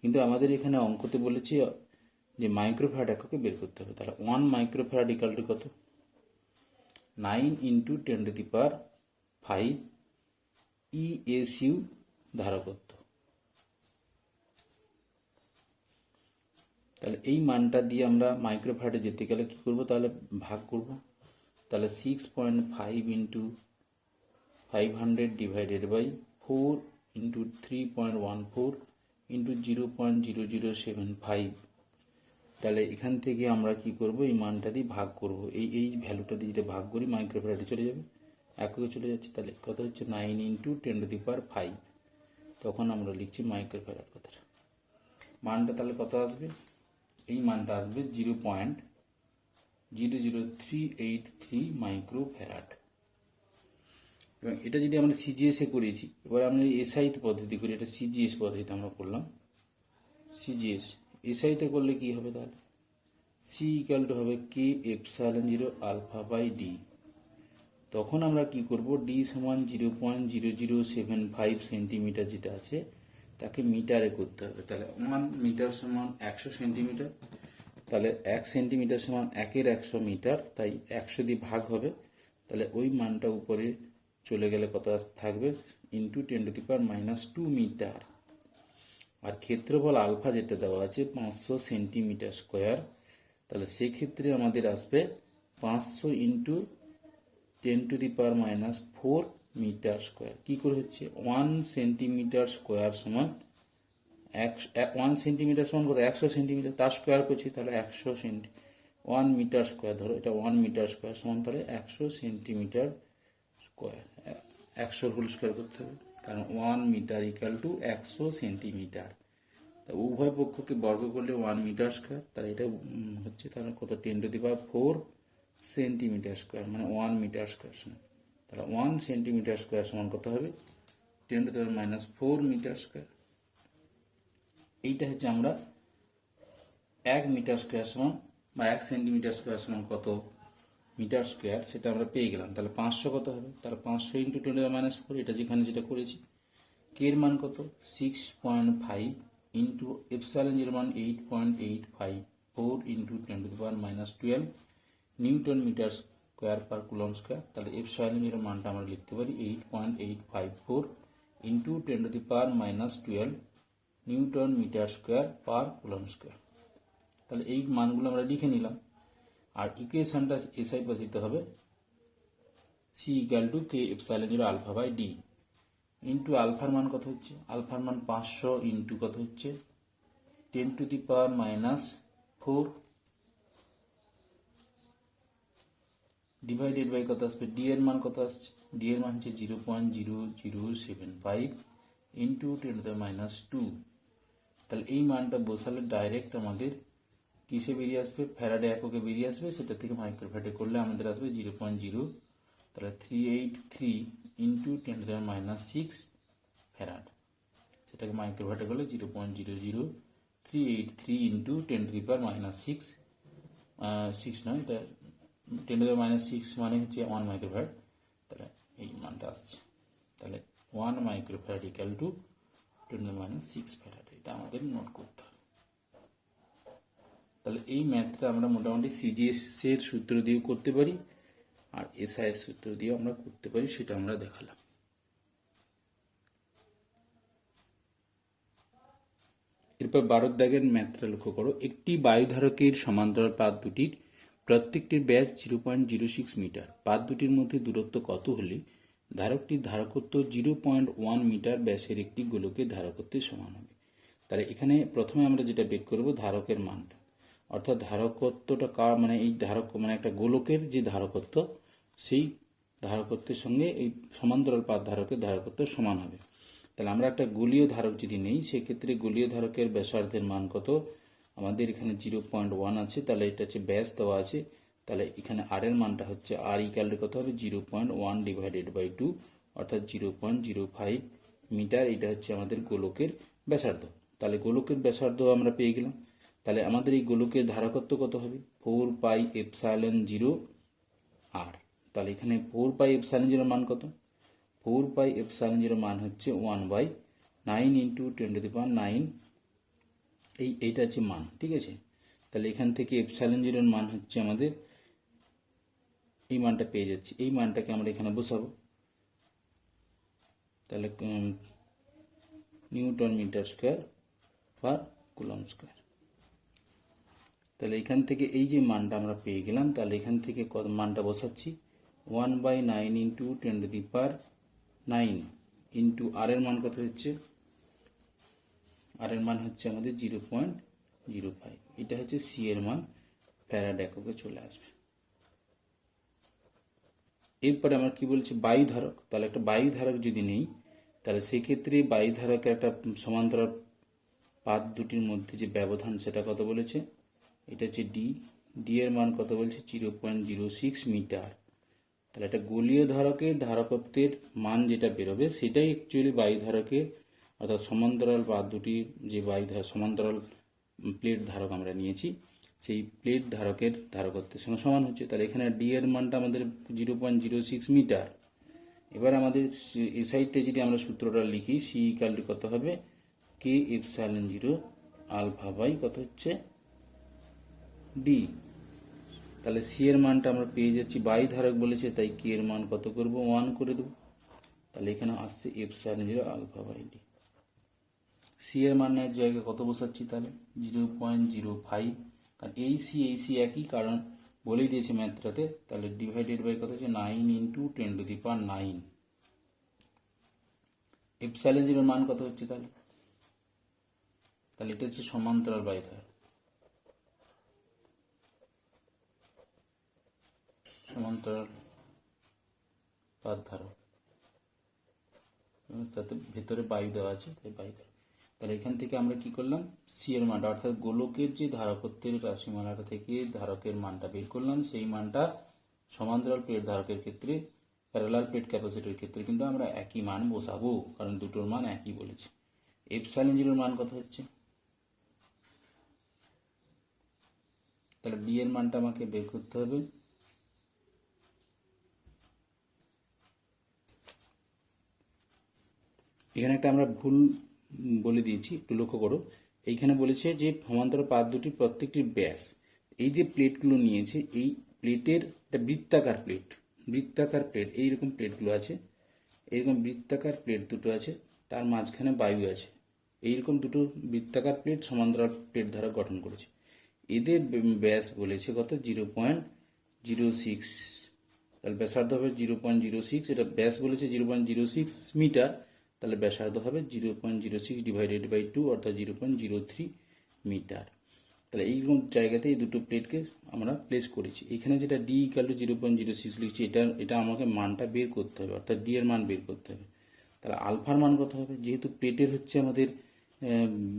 কিন্তু আমাদের এখানে অঙ্কতে বলেছি যে মাইক্রোফ্যারাড এককে বের করতে হবে। তাহলে 1 মাইক্রোফ্যারাড ইকুয়াল টু কত 9 ইন্টু 10⁵ ইএসইউ ধারকত্ব। তাহলে এই মানটা দিয়ে আমরা মাইক্রোফ্যারাডে যেতে গেলে কি করব, তাহলে ভাগ করব। তাহলে 6.5 into 500 divided by 4 into 3.14 into 0.0075। তাহলে এখান থেকে আমরা কি করব, এই মানটা দিয়ে ভাগ করব, এই ভ্যালুটা দিয়ে যদি ভাগ করি মাইক্রোফ্যারাডে চলে যাবে, এককে চলে যাচ্ছে। তাহলে কত হচ্ছে 9 ইন্টু 10⁵, তখন আমরা লিখছি মাইক্রোফ্যারাড কথাটা। মানটা তাহলে কত আসবে, এই মানটা আসবে 0.00383 মাইক্রোফ্যারাড। এবং এটা যদি আমরা সিজিএসে করেছি, এবার আমরা এসআইতে পদ্ধতি করি, এটা সিজিএস পদ্ধতিতে আমরা করলাম, সিজিএস এসআইতে করলে কি হবে, তাহলে সি ইকুয়াল টু হবে K epsilon 0 alpha by D. তখন আমরা কি করব, ডি সমান 0.0075 সেন্টিমিটার যেটা আছে তাকে মিটারে করতে হবে। তাহলে 1 মিটার সমান 100 সেন্টিমিটার, তাহলে 1 সেন্টিমিটার সমান 1/100 মিটার, তাই 100 দিয়ে ভাগ হবে। তাহলে ওই মানটা উপরে চলে গেলে কত থাকবে, ইন্টু 10⁻² মিটার। আর ক্ষেত্রফল আলফা যেটা দেওয়া আছে 500 সেন্টিমিটার স্কোয়ার, তাহলে সেক্ষেত্রে আমাদের আসবে 500 ইন্টু 10⁻⁻4 মিটার স্কোয়ার। কি করে হচ্ছে? 1 সেন্টিমিটার স্কোয়ার সমান 1 সেন্টিমিটার সমান কত? 100 সেন্টিমিটার, তার স্কোয়ার করছি, তাহলে 100 সেন্টি 1 মিটার স্কোয়ার, ধরো এটা 1 মিটার স্কোয়ার সমান তাহলে 100 সেন্টিমিটার স্কোয়ার। 100 হোল স্কোয়ার করতে হবে, কারণ 1 মিটার ইকাল টু 100 সেন্টিমিটার। তা উভয় পক্ষকে বর্গ করলে 1 মিটার স্কোয়ার, তাহলে এটা হচ্ছে তাহলে কত? 10⁻4 সেন্টিমিটার স্কোয়ার, মানে 1 মিটার স্কোয়ার সমান, তাহলে 1 সেন্টিমিটার স্কোয়ার সমান কত হবে? 10⁻⁻4 মিটার স্কোয়ার। এইটা হচ্ছে আমরা 1 মিটার স্কোয়ার সমান বা 1 সেন্টিমিটার স্কোয়ার সমান কত মিটার স্কোয়ার, সেটা আমরা পেয়ে গেলাম। তাহলে 500 কত হবে? তাহলে 500 ইন্টু 10⁻⁻4, এটা যেখানে যেটা করেছি। কে এর মান কত? 6.5 ইন্টু এপসাইলন এর মান 8.854 into 10⁻⁻12 newton metre square per coulomb square. তাহলে এপসাইলন এর মানটা আমরা লিখতে পারি 8.854 into 10⁻12 newton metre square per coulomb square. তাহলে এই মানগুলো আমরা লিখে নিলাম। আর ইকুয়েশনটা এসআই পদ্ধতিতে হবে C equal to K epsilon zero alpha by D into আলফার মান কত হচ্ছে? আলফার মান 500 ইন্টু কত হচ্ছে? 10⁻⁻4 ডিভাইডেড বাই কত আসবে? ডি এর মান কত আসছে? ডি এর মান হচ্ছে 0.0075 ইন্টু 10⁻²। তাহলে এই মানটা বসালে ডাইরেক্ট আমাদের কিসে বেরিয়ে আসবে? ফ্যারাডে এককে বেরিয়ে আসবে, সেটা থেকে মাইক্রোফ্যারাডে করলে আমাদের আসবে 0.0, তাহলে 383 ইন্টু 10⁻6 ফ্যারাড। সেটাকে মাইক্রোফ্যারাডে করলে 0.00383 ইন্টু 10⁻6 6 নয়, এটা 10⁻6 মানে হচ্ছে 1 মাইক্রোফ্যারাড, তাহলে এই মানটা আসছে। তাহলে 1 মাইক্রোফ্যারাড ইকাল টু 10⁻6 ফ্যারাড, এটা আমাদের নোট করতে হবে। তাহলে এই ম্যাথটা আমরা মোটামুটি সিজিএস এর সূত্র দিয়েও করতে পারি, আর এসআই এর সূত্র দিয়েও আমরা করতে পারি, সেটা আমরা দেখালাম। এরপর 12 দাগের ম্যাথটা লক্ষ্য করো। একটি বায়ুধারকের সমান্তরাল পাত দুটির প্রত্যেকটির ব্যাস 0.06 মিটার। পাত দুটির মধ্যে দূরত্ব কত হলে ধারকটির ধারকত্ব 0.1 মিটার ব্যাসের একটি গোলকের ধারকত্বের সমান হবে। তাহলে এখানে প্রথমে আমরা যেটা বের করব ধারকের মানটা, অর্থাৎ ধারকত্বটা কার, মানে এই ধারক মানে একটা গোলকের যে ধারকত্ব, সেই ধারকত্বের সঙ্গে এই সমান্তরাল পাত ধারকের ধারকত্ব সমান হবে। তাহলে আমরা একটা গোলীয় ধারক যদি নেই, সেক্ষেত্রে গোলীয় ধারকের ব্যাসার্ধের মান কত? আমাদের এখানে 0.1 আছে, তাহলে এটা হচ্ছে ব্যাস দেওয়া আছে, তাহলে এখানে আর এর মানটা হচ্ছে আর ইকাল কত হবে? 0.1 ডিভাইডেড বাই 2, অর্থাৎ 0.05 মিটার। এটা হচ্ছে আমাদের গোলকের ব্যাসার্ধ। তাহলে গোলকের ব্যাসার্ধ আমরা পেয়ে গেলাম। তাহলে আমাদের এই গোলকের ধারকত্ব কত হবে? 4πε0 আর। তাহলে এখানে 4πε0 মান কত? 4πε0 মান হচ্ছে 1/9 ইন্টু 10⁹, এইটা হচ্ছে মান, ঠিক আছে। তাহলে এখান থেকে ε0 মান হচ্ছে আমাদের এই মানটা পেয়ে যাচ্ছি, এই মানটাকে আমরা এখানে বসাবো। তাহলে newton metre square per coulomb square. তাহলে এখান থেকে এই যে মানটা আমরা পেয়ে গেলাম, তাহলে এখান থেকে মানটা বসাচ্ছি 1/9 ইন্টু 10⁹ ইন্টু আর এর মান কত হচ্ছে? আর এর মান হচ্ছে আমাদের 0.05। এটা হচ্ছে সি এর মান, ফ্যারাড এককে চলে আসবে। এরপরে আমরা কি বলছি? বায়ুধারক। তাহলে একটা বায়ুধারক যদি নেই, তাহলে সেক্ষেত্রে বায়ুধারকের একটা সমান্তরাল পাত দুটির মধ্যে যে ব্যবধান, সেটা কত বলেছে? এটা হচ্ছে ডি। ডি এর মান কত বলছে? 0.06 মিটার। তাহলে একটা গোলীয় ধারকের ধারকত্বের মান যেটা বেরোবে, সেটাই অ্যাকচুয়ালি বায়ুধারকের, অর্থাৎ সমান্তরাল পাত দুটির যে সমান্তরাল প্লেট ধারক আমরা নিয়েছি, সেই প্লেট ধারকের ধারকত্বের সঙ্গে সমান হচ্ছে। তাহলে এখানে ডি এর মানটা আমাদের 0.06 মিটার। এবার আমাদের এই সাইডে যদি আমরা সূত্রটা লিখি, সি ইকাল টু কত হবে? কে ε0 আলফা বাই কত হচ্ছে? ডি। তাহলে সি এর মানটা আমরা পেয়ে যাচ্ছি, বায়ু ধারক বলেছে তাই কে এর মান কত করব? 1 করে দেব। তাহলে এখানে আসছে ε0 আলফা বাই ডি। সি এর মানের জায়গায় কত বসাচ্ছি? তাহলে 0.05, কারণ এই সি একই, কারণ বলেই দিয়েছে ম্যাথটাতে। তাহলে ডিভাইডেড বাই কত হচ্ছে 9 ইন্টু 10⁹। এপসাইলন জিরোর মান কত হচ্ছে তাহলে? তাহলে এটা হচ্ছে সমান্তরাল বাইধারা, সমান্তরাল পাত ধারক, তাতে ভেতরে বায়ু দেওয়া আছে তাই বায়ু ধারক। তাহলে এখান থেকে আমরা কি করলাম, সি এর মানটা অর্থাৎ গোলকের যে ধারকত্বের রাশিমালাটা থেকে ধারকের মানটা বের করলাম, সেই মানটা সমান্তরাল প্লেট ধারকের ক্ষেত্রে, প্যারালাল প্লেট ক্যাপাসিটরের ক্ষেত্রে কিন্তু আমরা একই মান বসাবো, কারণ দুটোর মান একই বলেছে। এপসাইলন জিরোর মান কত হচ্ছে, তাহলে ডি এর মানটা আমাকে বের করতে হবে। এখানে একটা আমরা ভুল বলে দিয়েছি, একটু লক্ষ্য করো। এইখানে বলেছে যে সমান্তরাল পাত দুটি প্রত্যেকটির ব্যাস, এই যে প্লেটগুলো নিয়েছে এই প্লেটের একটা বৃত্তাকার প্লেট, বৃত্তাকার প্লেট এইরকম প্লেটগুলো আছে, এইরকম বৃত্তাকার প্লেট দুটো আছে, তার মাঝখানে বায়ু আছে, এইরকম দুটো বৃত্তাকার প্লেট সমান্তরাল প্লেট দ্বারা গঠন করেছে। এদের ব্যাস বলেছে কত, 0.06, তাহলে ব্যাসার্ধ হবে 0.06, এটা ব্যাস বলেছে 0.06 মিটার, তাহলে ব্যাসার্ধ হবে 0.06 ডিভাইডেড বাই 2 অর্থাৎ 0.03 মিটার। তাহলে এইরকম জায়গাতে এই দুটো প্লেটকে আমরা প্লেস করেছি। এখানে যেটা ডি ইকাল টু 0.06 লিখছি, এটা আমাকে মানটা বের করতে হবে, অর্থাৎ ডি এর মান বের করতে হবে। তাহলে আলফার মান কত হবে, যেহেতু প্লেটের হচ্ছে আমাদের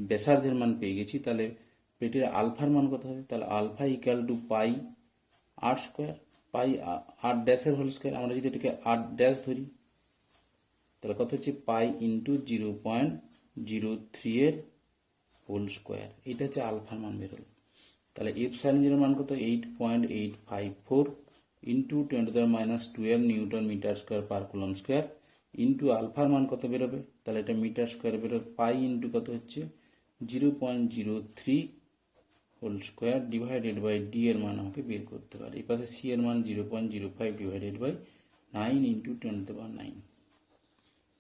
ব্যাসার্ধের মান পেয়ে গেছি, তাহলে প্লেটের আলফার মান কত হবে, তাহলে alpha equal to pi R square, pi R ড্যাশের হোল স্কোয়ার, আমরা যদি এটাকে আর ড্যাশ ধরি তাহলে কত হচ্ছে পাই ইন্টু 0.03 এর হোল স্কোয়ার, এটা হচ্ছে আলফার মান বেরোলো। তাহলে এপসাইলন জিরোর মান কত, 8.854 into 10⁻12 newton metre square per coulomb square into আলফার মান কত বেরোবে, তাহলে এটা মিটার স্কোয়ার বেরোবে, পাই ইন্টু কত হচ্ছে 0.03 whole square divided by D এর মান আমাকে বের করতে পারে। এই পাশে সি এর মান 0.05 ডিভাইডেড বাই 9 ইন্টু 10⁹।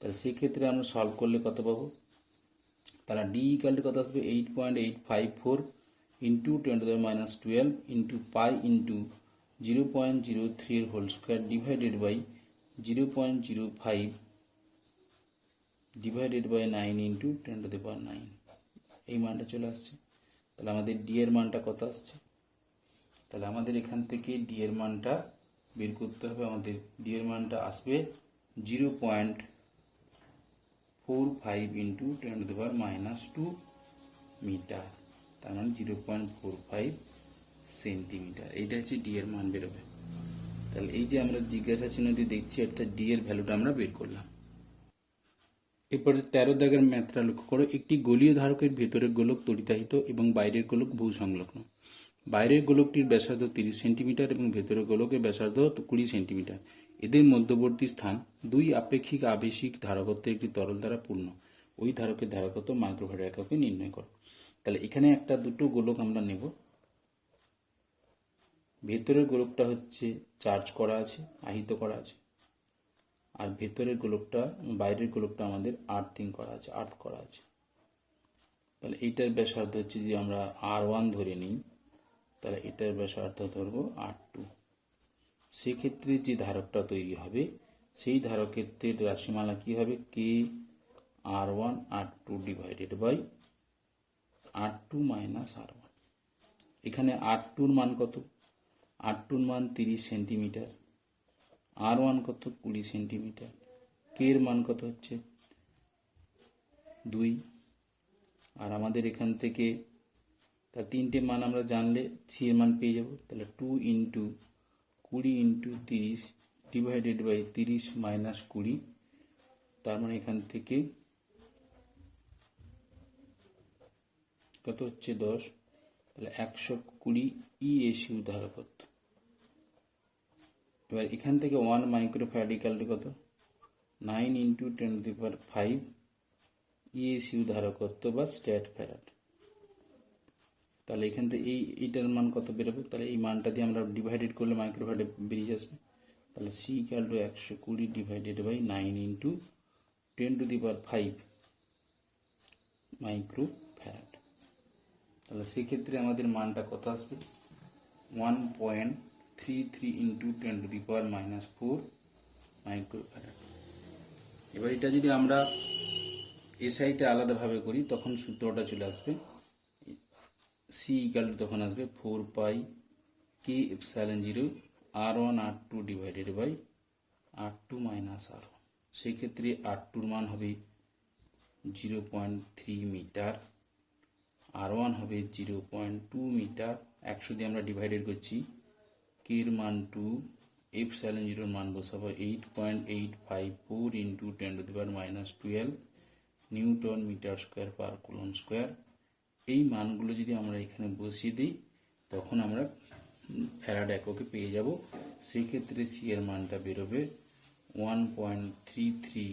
তাহলে সেক্ষেত্রে আমরা সলভ করলে কত পাবো, তাহলে ডি ইকাল টু কত আসবে 8.854 ইন্টু 10⁻12 ইন্টু পাই ইন্টু 0.03 এর whole square divided by 0.05 divided by 9 into 10⁹। এই মানটা চলে আসছে। তাহলে আমাদের ডি এর মানটা কত আসছে, তাহলে আমাদের এখান থেকে ডি এর মানটা বের করতে হবে। আমাদের ডি এর মানটা আসবে 0.45 ইন্টু 10⁻² মিটার, তার মানে 0.45 সেন্টিমিটার। এইটা হচ্ছে ডি এর মান বেরোবে। তাহলে এই যে আমরা জিজ্ঞাসা চিহ্নটি দেখছি, অর্থাৎ ডি এর ভ্যালুটা আমরা বের করলাম। এরপরে 13 দাগের ম্যাথটা লক্ষ্য করো। একটি গোলীয় ধারকের ভেতরের গোলক তড়িতাহিত এবং বাইরের গোলক ভূ সংলগ্ন। বাইরের গোলকটির ব্যাসার্ধ 30 সেন্টিমিটার এবং ভেতরের গোলকের ব্যাসার্ধ 20 সেন্টিমিটার। এদের মধ্যবর্তী স্থান দুই আপেক্ষিক আবেশিক ধারকত্বের একটি তরল দ্বারা পূর্ণ। ওই ধারকের ধারকত্ব মাইক্রোফ্যারাড এককে নির্ণয় করো। তাহলে এখানে একটা দুটো গোলক আমরা নেব। ভেতরের গোলকটা হচ্ছে চার্জ করা আছে, আহিত করা আছে, আর ভেতরের গোলকটা, বাইরের গোলকটা আমাদের আর্থিং করা আছে, আর্থ করা আছে। তাহলে এইটার ব্যাসার্ধ হচ্ছে, যদি আমরা R1 ধরে নিই, তাহলে এটার ব্যাসার্ধ ধরবো R2। সেক্ষেত্রে যে ধারকটা তৈরি হবে সেই ধারকের রাশিমালা কি হবে, কে R1 R2 divided by R2 minus R1। এখানে R2-র মান কত, R2-র মান 30 সেন্টিমিটার, R1 কত 20 সেন্টিমিটার, কে এর মান কত হচ্ছে 2, আর আমাদের এখান থেকে তার তিনটে মান আমরা জানলে সি এর মান পেয়ে যাব। তাহলে 2 into 20 into 30 divided by 30 minus 20, তার মানে এখান থেকে কত হচ্ছে 10, তাহলে 120 ইএসইউ ধারকত্ব। এবার এখান থেকে 1 মাইক্রোফ্যারাড ইকাল টু কত, 9 ইন্টু 10⁵ ইএসইউ ধারকত্ব বা স্ট্যাট ফ্যারাড। তাহলে এখান থেকে এইটার মান কত বেরোবে, তাহলে এই মানটা দিয়ে আমরা ডিভাইডেড করলে মাইক্রোফ্যারাডে বেরিয়ে আসবে। তাহলে C equal to 120 divided by 9 into 10⁵ microfarad. তাহলে সেক্ষেত্রে আমাদের মানটা কত আসবে, 1.5 33 ইন্টু 10⁻⁻4 মাইক্রোফ্যারাড। এবার এটা যদি আমরা এসআইতে আলাদাভাবে করি তখন সূত্রটা চলে আসবে, সি ইকাল টু তখন আসবে 4 pi K epsilon 0 R1 R2 divided by R2 minus R1। সেই ক্ষেত্রে R2 মান হবে 0.3 মিটার, R1 হবে 0.2 মিটার। 100 দিয়ে আমরা ডিভাইডেড করছি, কে এর মান 2, এপসাইলন 0 মান বসাবো 8.854 into 10⁻⁻12 newton metre square per coulomb square. এই মানগুলো যদি আমরা এখানে বসিয়ে দিই তখন আমরা ফ্যারাড এককে পেয়ে যাব। সেক্ষেত্রে সি এর মানটা বেরোবে 1.33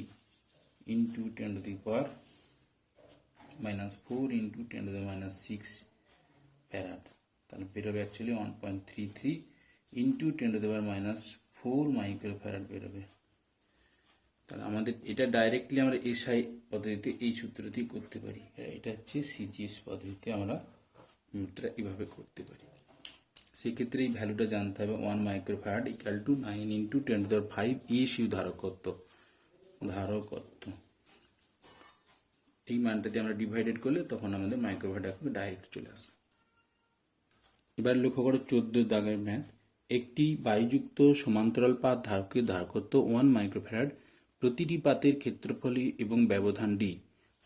ইন্টু 10⁻⁻4 ইন্টু 10⁻⁻6 ফ্যারাড। তাহলে বেরোবে অ্যাকচুয়ালি 1.33 ইন্টু 10⁻⁻4 মাইক্রোফ্যারাড বেরোবে। তাহলে আমাদের এটা ডাইরেক্টলি আমরা এসআই পদ্ধতিতে এই সূত্রটি করতে পারি। এটা হচ্ছে সিজিএস পদ্ধতিতে আমরা এভাবে করতে পারি। সেক্ষেত্রে এই ভ্যালুটা জানতে হবে, 1 microfarad equal to 9 into 10⁵ ESU ধারকত্ব। এই মানটা দিয়ে আমরা ডিভাইডেড করলে তখন আমাদের মাইক্রোফ্যারাড এককে ডাইরেক্ট চলে আসবে। এবার লক্ষ্য করো 14 দাগের ম্যাথ। একটি বায়ুযুক্ত সমান্তরাল পাত ধারকের ধারকত্ব 1 মাইক্রোফ্যারাড, প্রতিটি পাতের ক্ষেত্রফল এবং ব্যবধান ডি,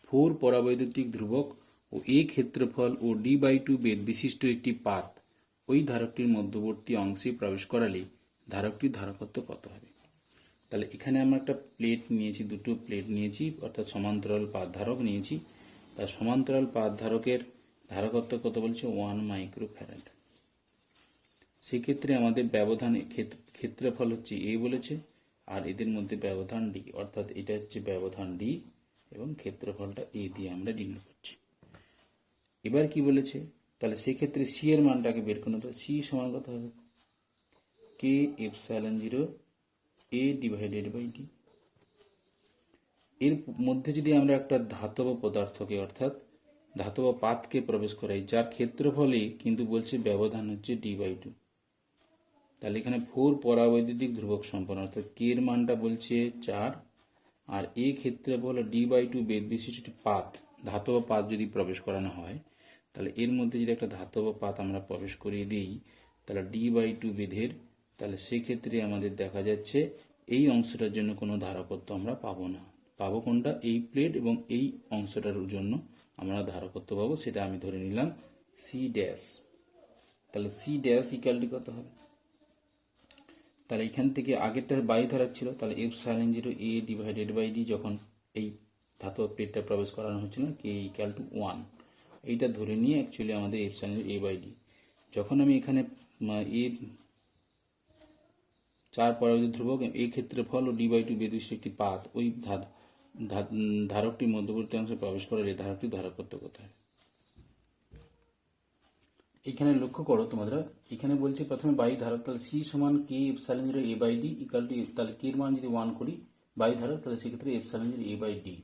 4 পরাবৈদ্যুতিক ধ্রুবক ও এ ক্ষেত্রফল ও d/2 বেধ বিশিষ্ট একটি পাত ওই ধারকটির মধ্যবর্তী অংশে প্রবেশ করালে ধারকটির ধারকত্ব কত হবে। তাহলে এখানে আমরা একটা প্লেট নিয়েছি, দুটো প্লেট নিয়েছি, অর্থাৎ সমান্তরাল পাত ধারক নিয়েছি। তার সমান্তরাল পাত ধারকের ধারকত্ব কত বলছে, 1 মাইক্রোফ্যারাড। সেক্ষেত্রে আমাদের ব্যবধান ক্ষেত্রফল হচ্ছে এ বলেছে, আর এদের মধ্যে ব্যবধান ডি, অর্থাৎ এটা হচ্ছে ব্যবধান ডি এবং ক্ষেত্রফলটা এ দিয়ে আমরা ডিনোট করছি। এবার কি বলেছে, তাহলে সেক্ষেত্রে সি এর মানটাকে বের করতে হবে। সি সমান কত হবে, K epsilon 0 A divided by D. এর মধ্যে যদি আমরা একটা ধাতব পদার্থকে অর্থাৎ ধাতব পাতকে প্রবেশ করাই যার ক্ষেত্রফলে কিন্তু বলছে ব্যবধান হচ্ছে d/2, তাহলে এখানে 4 পরাবৈদ্যুতিক ধ্রুবক সম্পন্ন, অর্থাৎ কে এর মানটা বলছে 4, আর এ ক্ষেত্রফল d/2 বেধ বিশিষ্ট পাত, ধাতব পাত যদি প্রবেশ করানো হয় তাহলে এর মধ্যে যদি একটা ধাতব পাত আমরা প্রবেশ করিয়ে দিই তাহলে d/2 বেধের, তাহলে সেক্ষেত্রে আমাদের দেখা যাচ্ছে এই অংশটার জন্য কোনো ধারকত্ব আমরা পাবো না। পাবো কোনটা, এই প্লেট এবং এই অংশটার জন্য আমরা ধারকত্ব পাবো, সেটা আমি ধরে নিলাম সি ড্যাশ। তাহলে সি ড্যাশ ইকাল টু কত হবে, তাহলে এখান থেকে আগেরটা বায়ু ধারক ছিল, তাহলে epsilon 0 A divided by D, যখন এই ধাতব প্লেটটা প্রবেশ করানো হচ্ছিল কে ইকাল টু 1, এইটা ধরে নিয়ে অ্যাকচুয়ালি আমাদের এপসাইলন এ বাই ডি। যখন আমি এখানে এ 4 পরাবৈদ্যুতিক ধ্রুবক এই ক্ষেত্রফল ও d/2 বেধ বিশিষ্ট একটি পাত ওই ধারকটির মধ্যবর্তী অংশে প্রবেশ করালে ধারকটির ধারকত্ব কত হয়। এখানে লক্ষ্য করো তোমরা, এখানে বলছে প্রথমে বায়ু ধারক, তাহলে সি সমান K epsilon 0 A by D equal to, তাহলে কে এর মান যদি 1 করি বায়ু ধারক, তাহলে সেক্ষেত্রে এপসাইলন 0 এ বাই ডি।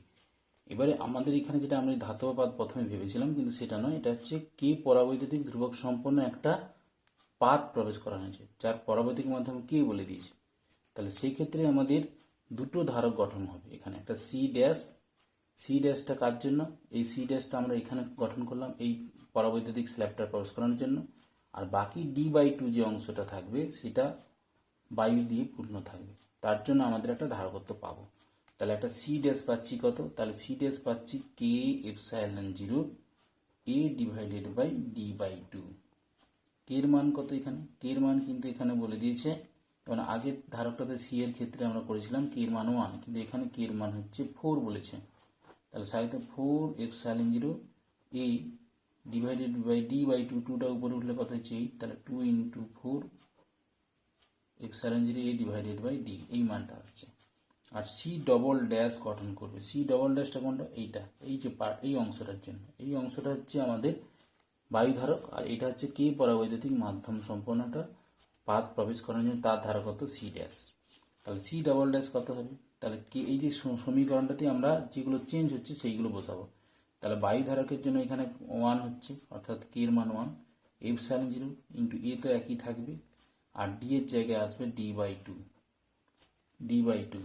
এবারে আমাদের এখানে যেটা আমরা ধাতব পাত প্রথমে ভেবেছিলাম কিন্তু সেটা নয়, এটা হচ্ছে কে পরাবৈদ্যুতিক ধ্রুবক সম্পন্ন একটা পাত প্রবেশ করানো হয়েছে যার পরাবৈদ্যুতিক মাধ্যম কে বলে দিয়েছে। তাহলে সেই ক্ষেত্রে আমাদের দুটো ধারক গঠন হবে, এখানে একটা সি ড্যাশ, সি ড্যাশটা কার জন্য, এই সি ড্যাশটা আমরা এখানে গঠন করলাম এই পরাবৈদ্যুতিক স্ল্যাবটা প্রবেশ করানোর জন্য, আর বাকি d/2 যে অংশটা থাকবে সেটা বায়ু দিয়ে পূর্ণ থাকবে, তার জন্য আমাদের একটা ধারকত্ব পাবো। তাহলে একটা সি ড্যাশ পাচ্ছি কত, তাহলে সি ড্যাশ পাচ্ছি K epsilon 0 A divided by d/2। K এর মান কত, এখানে কে এর মান কিন্তু এখানে বলে দিয়েছে, কারণ আগের ধারকটাতে সি এর ক্ষেত্রে আমরা করেছিলাম কে এর মান 1, কিন্তু এখানে কে এর মান হচ্ছে 4 বলেছে। তাহলে সাইতে 4 epsilon 0 A divided by d/2, 2টা উপরে উঠলে কত হচ্ছে 8, তাহলে 2 into 4 epsilon 0 A divided by D, এই মানটা আসছে। আর সি ডবল ড্যাশ গঠন করবে, সি ডবল ড্যাশটা কোনটা, এইটা, এই যে পার্ট, এই অংশটার জন্য, এই অংশটা হচ্ছে আমাদের বায়ু ধারক, আর এটা হচ্ছে কে পরাবৈদ্যুতিক মাধ্যম সম্পন্নটা পাত প্রবেশ করানোর জন্য তার ধারকত্ব সি ড্যাশ। তাহলে সি ডবল ড্যাশ কত হবে, তাহলে কে এই যে সমীকরণটাতে আমরা যেগুলো চেঞ্জ হচ্ছে সেইগুলো বসাবো। তাহলে বায়ু ধারকের জন্য এখানে 1 হচ্ছে, অর্থাৎ কে এর মান 1, এপসাইলন 0 ইন্টু এ তো একই থাকবে, আর ডি এর জায়গায় আসবে d/2, d/2।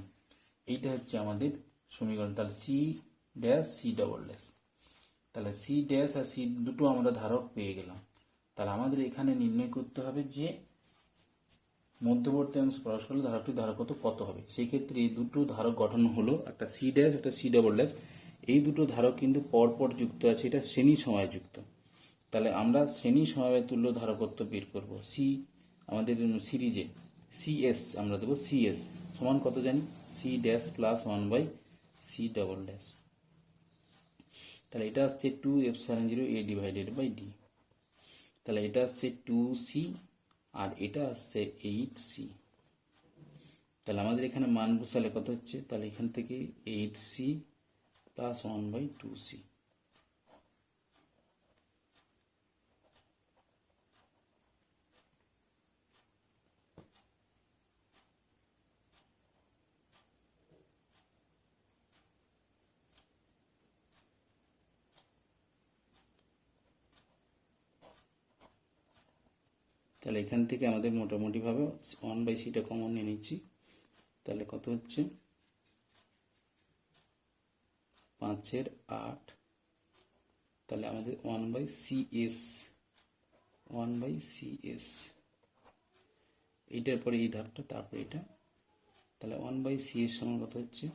এইটা হচ্ছে আমাদের সমীকরণ। তাহলে C dash C double dash, তাহলে সি ড্যাশ আর সি দুটো আমরা ধারক পেয়ে গেলাম। তাহলে আমাদের এখানে নির্ণয় করতে হবে যে মধ্যবর্তী অংশ প্রকাশ করলে ধারকটির ধারকত্ব কত হবে। সেই ক্ষেত্রে এই দুটো ধারক গঠন হলো একটা সি ড্যাশ একটা সি ডবল ড্যাশ। এই দুটো ধারক কিন্তু পরপর যুক্ত আছে, এটা শ্রেণী সময় যুক্ত। তাহলে আমরা শ্রেণী সমবায় তুল্য ধারকত্ব বের করব। সি আমাদের সিরিজে সিএস আমরা দেবো, সিএস সমান কত জানি, সি ড্যাশ প্লাস 1/সি ডবল ড্যাশ। তাহলে এটা আসছে 2ε0 a ডিভাইডেড বাই ডি। তাহলে এটা আসছে 2c আর এটা আসছে 8c। তাহলে আমাদের এখানে মান বসালে কত হচ্ছে, তাহলে এখান থেকে 8c প্লাস 1/2c। তাহলে এখান থেকে আমাদের মোটামুটিভাবে 1/cটা কমন নিয়ে নিচ্ছি। তাহলে কত হচ্ছে, 5/8। তাহলে আমাদের 1/cs, 1/cs এইটার পরে এই ধাপটা, তারপরে এটা। তাহলে 1/cs সমান কত হচ্ছে,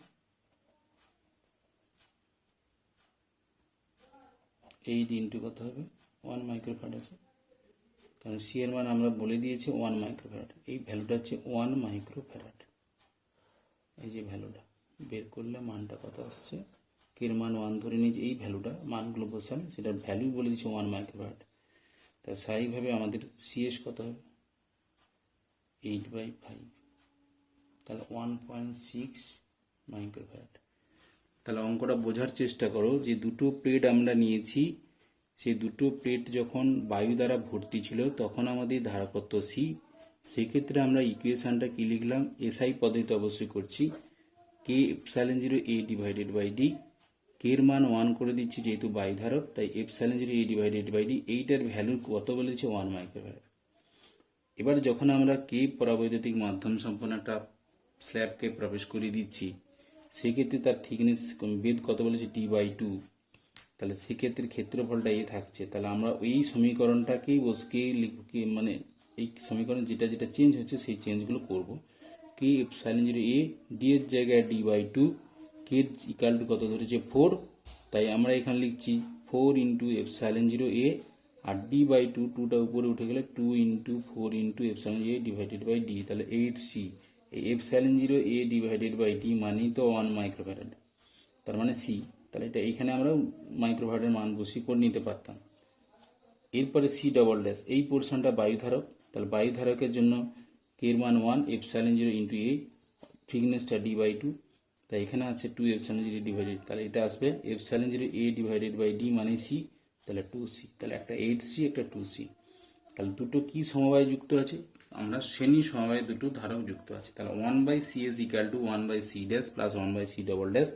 8 ইন্টু কত হবে 1 মাইক্রোফ্যারাড আছে, কারণ সি এর মান আমরা বলে দিয়েছি 1 মাইক্রোফ্যারাড। এই ভ্যালুটা হচ্ছে 1 মাইক্রোফ্যারাড। এই যে ভ্যালুটা বের করলে মানটা কত আসছে, কের মান 1 ধরে নিয়েছি, এই ভ্যালুটা মানগুলো বসালে সেটার ভ্যালু বলে দিচ্ছি 1 মাইক্রোফ্যারাড। তা স্বাভাবিকভাবে আমাদের সিএস কত হবে 8/5, তাহলে 1.6 মাইক্রোফ্যারাড। তাহলে অঙ্কটা বোঝার চেষ্টা করো যে দুটো প্লেট আমরা নিয়েছি, সেই দুটো প্লেট যখন বায়ু দ্বারা ভর্তি ছিল তখন আমাদের ধারকত্ব সি। সেক্ষেত্রে আমরা ইকুয়েশনটা কি লিখলাম, এসআই পদ্ধতিতে অবশ্যই করছি, কে ε0 a ডিভাইডেড বাই ডি। কে এর মান 1 করে দিচ্ছি যেহেতু বায়ু ধারক, তাই ε0 a ডিভাইডেড বাই ডি এইটার ভ্যালু কত বলেছে 1 মাইক্রোফ্যারাড। এবার যখন আমরা কে পরাবৈদ্যুতিক মাধ্যম সম্পন্ন একটা স্ল্যাবকে প্রবেশ করিয়ে দিচ্ছি, সেক্ষেত্রে তার থিকনেস বেদ কত বলেছে t/2। তাহলে সেক্ষেত্রে ক্ষেত্রফলটা এ থাকছে। তাহলে আমরা এই সমীকরণটাকেই বসকে মানে এই সমীকরণ যেটা যেটা চেঞ্জ হচ্ছে সেই চেঞ্জগুলো করব। কে ε0 a ডি এর জায়গায় d/2, কে ইকাল টু কত ধরেছে 4, তাই আমরা এখানে লিখছি 4 ইন্টু ε0 a আর d/2, 2টা উপরে উঠে গেলে 2 into 4 into ε0 a divided by D. তাহলে 8c, এই ε0 a ডিভাইডেড বাই ডি মানেই তো 1 মাইক্রোফ্যারাড, তার মানে সি। তাহলে এটা এইখানে আমরা মাইক্রোফ্যারাডের মান বসিয়ে করে নিতে পারতাম। এরপরে সি ডবল ড্যাশ, এই পোর্শনটা বায়ুধারক। তাহলে বায়ুধারকের জন্য কে এর মান 1 ε0 ইন্টু এ, থিকনেসটা d/2, তাই এখানে আছে 2 ε0 ডিভাইডেড, তাহলে এটা আসবে ε0 a ডিভাইডেড বাই ডি মানে সি, তাহলে 2c। তাহলে একটা 8c একটা 2c। তাহলে দুটো কি সমবায় যুক্ত আছে, আমরা শ্রেণী সমবায় দুটো ধারক যুক্ত আছে। তাহলে 1/cs equal to 1/c dash plus 1/c double dash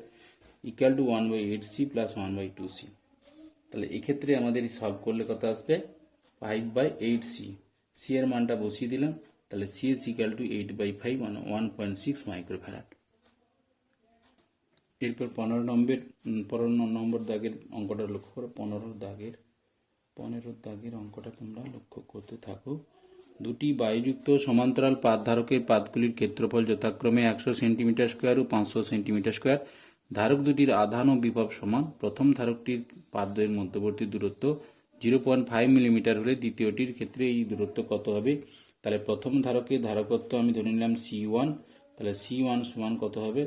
equal to 1/8c plus 1/2c। তাহলে এক্ষেত্রে আমাদের সলভ করলে কত আসবে 5/8c। সি এর মানটা বসিয়ে দিলাম, তাহলে সিএস ইকাল টু 8/5 মানে 1.6 মাইক্রোফ্যারাড। এরপর 15 নম্বর দাগের অঙ্কটা লক্ষ্য করো। 15 দাগের অঙ্কটা তোমরা লক্ষ্য করতে থাকো। দুটি বায়ুযুক্ত সমান্তরাল পাত ধারকের পাতগুলির ক্ষেত্রফল যথাক্রমে 100 সেন্টিমিটার স্কোয়ার ও 500 সেন্টিমিটার স্কোয়ার। ধারক দুটির আধান ও বিভব সমান। প্রথম ধারকটির পাতদ্বয়ের মধ্যবর্তী দূরত্ব 0.5 মিলিমিটার হলে দ্বিতীয়টির ক্ষেত্রে এই দূরত্ব কত হবে। তাহলে প্রথম ধারকের ধারকত্ব আমি ধরে নিলাম c1, তাহলে c1 সমান কত হবে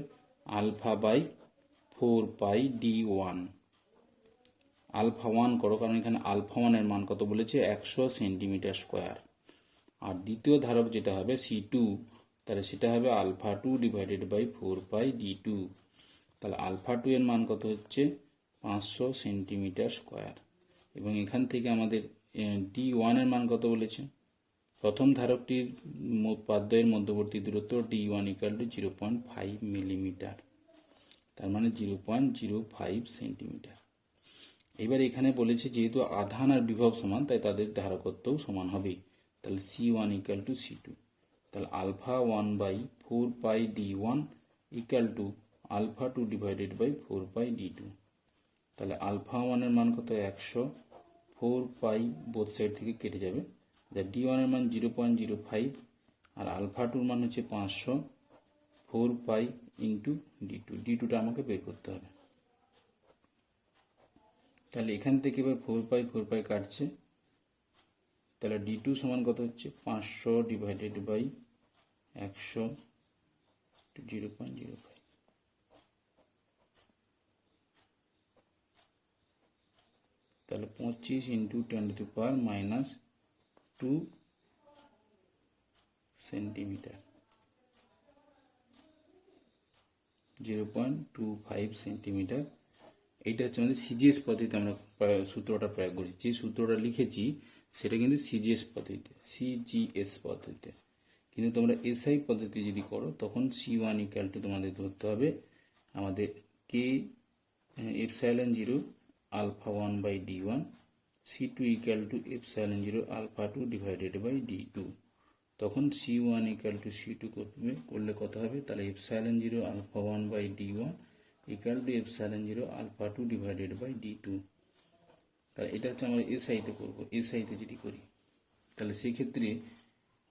α/4πd1। আলফা 1 করো, কারণ এখানে আলফা 1 এর মান কত বলেছে 100 সেন্টিমিটার স্কোয়ার। আর দ্বিতীয় ধারক যেটা হবে c2, তাহলে সেটা হবে α2 ডিভাইডেড বাই 4πd2। তাহলে α2 এর মান কত হচ্ছে 500 সেন্টিমিটার স্কোয়ার। এবং এখান থেকে আমাদের d1 এর মান কত বলেছে, প্রথম ধারকটির পাতদ্বয়ের মধ্যবর্তী দূরত্ব d1 ইকাল টু 0.5 মিলিমিটার, তার মানে 0.05 সেন্টিমিটার। এবার এখানে বলেছে যেহেতু আধান আর বিভব সমান, তাই তাদের ধারকত্বও সমান হবে। তাহলে C1 ইকুয়াল টু C2, তাহলে alpha 1/4πD1 equal to alpha 2 divided by 4πD2। তাহলে আলফা 1 এর মান কত 100, 4 বোথ সাইড থেকে কেটে যাবে, যা D1 এর মান 0.05 আর আলফা 2 এর মান হচ্ছে 500, 4 ইন্টু D2, D2টা আমাকে বের করতে হবে। তাহলে এখান থেকে 4 কাটছে, তাহলে D2 সমান কত হচ্ছে 500 ডিভাইডেড বাই 100 0.05, তাহলে 25 ইন্টু 10⁻⁻2 সেন্টিমিটার, 0.25 সেন্টিমিটার। এইটা হচ্ছে আমাদের সিজিএস পদ্ধতিতে আমরা সূত্রটা প্রয়োগ করি। যে সূত্রটা লিখেছি সেটা কিন্তু সিজিএস পদ্ধতিতে, কিন্তু তোমরা এসআই পদ্ধতি যদি করো তখন C1 ইকুয়াল টু তোমাদের ধরতে হবে আমাদের K epsilon 0 alpha 1/D1, C2 equal to epsilon 0 alpha 2 divided by D2। তখন C1 ইকুয়াল টু C2 করলে কত হবে, তাহলে epsilon 0 alpha 1/D1 equal to epsilon 0 alpha 2 divided by D2। তাহলে এটা হচ্ছে আমরা এসআইতে করবো। এসআইতে যদি করি তাহলে সেক্ষেত্রে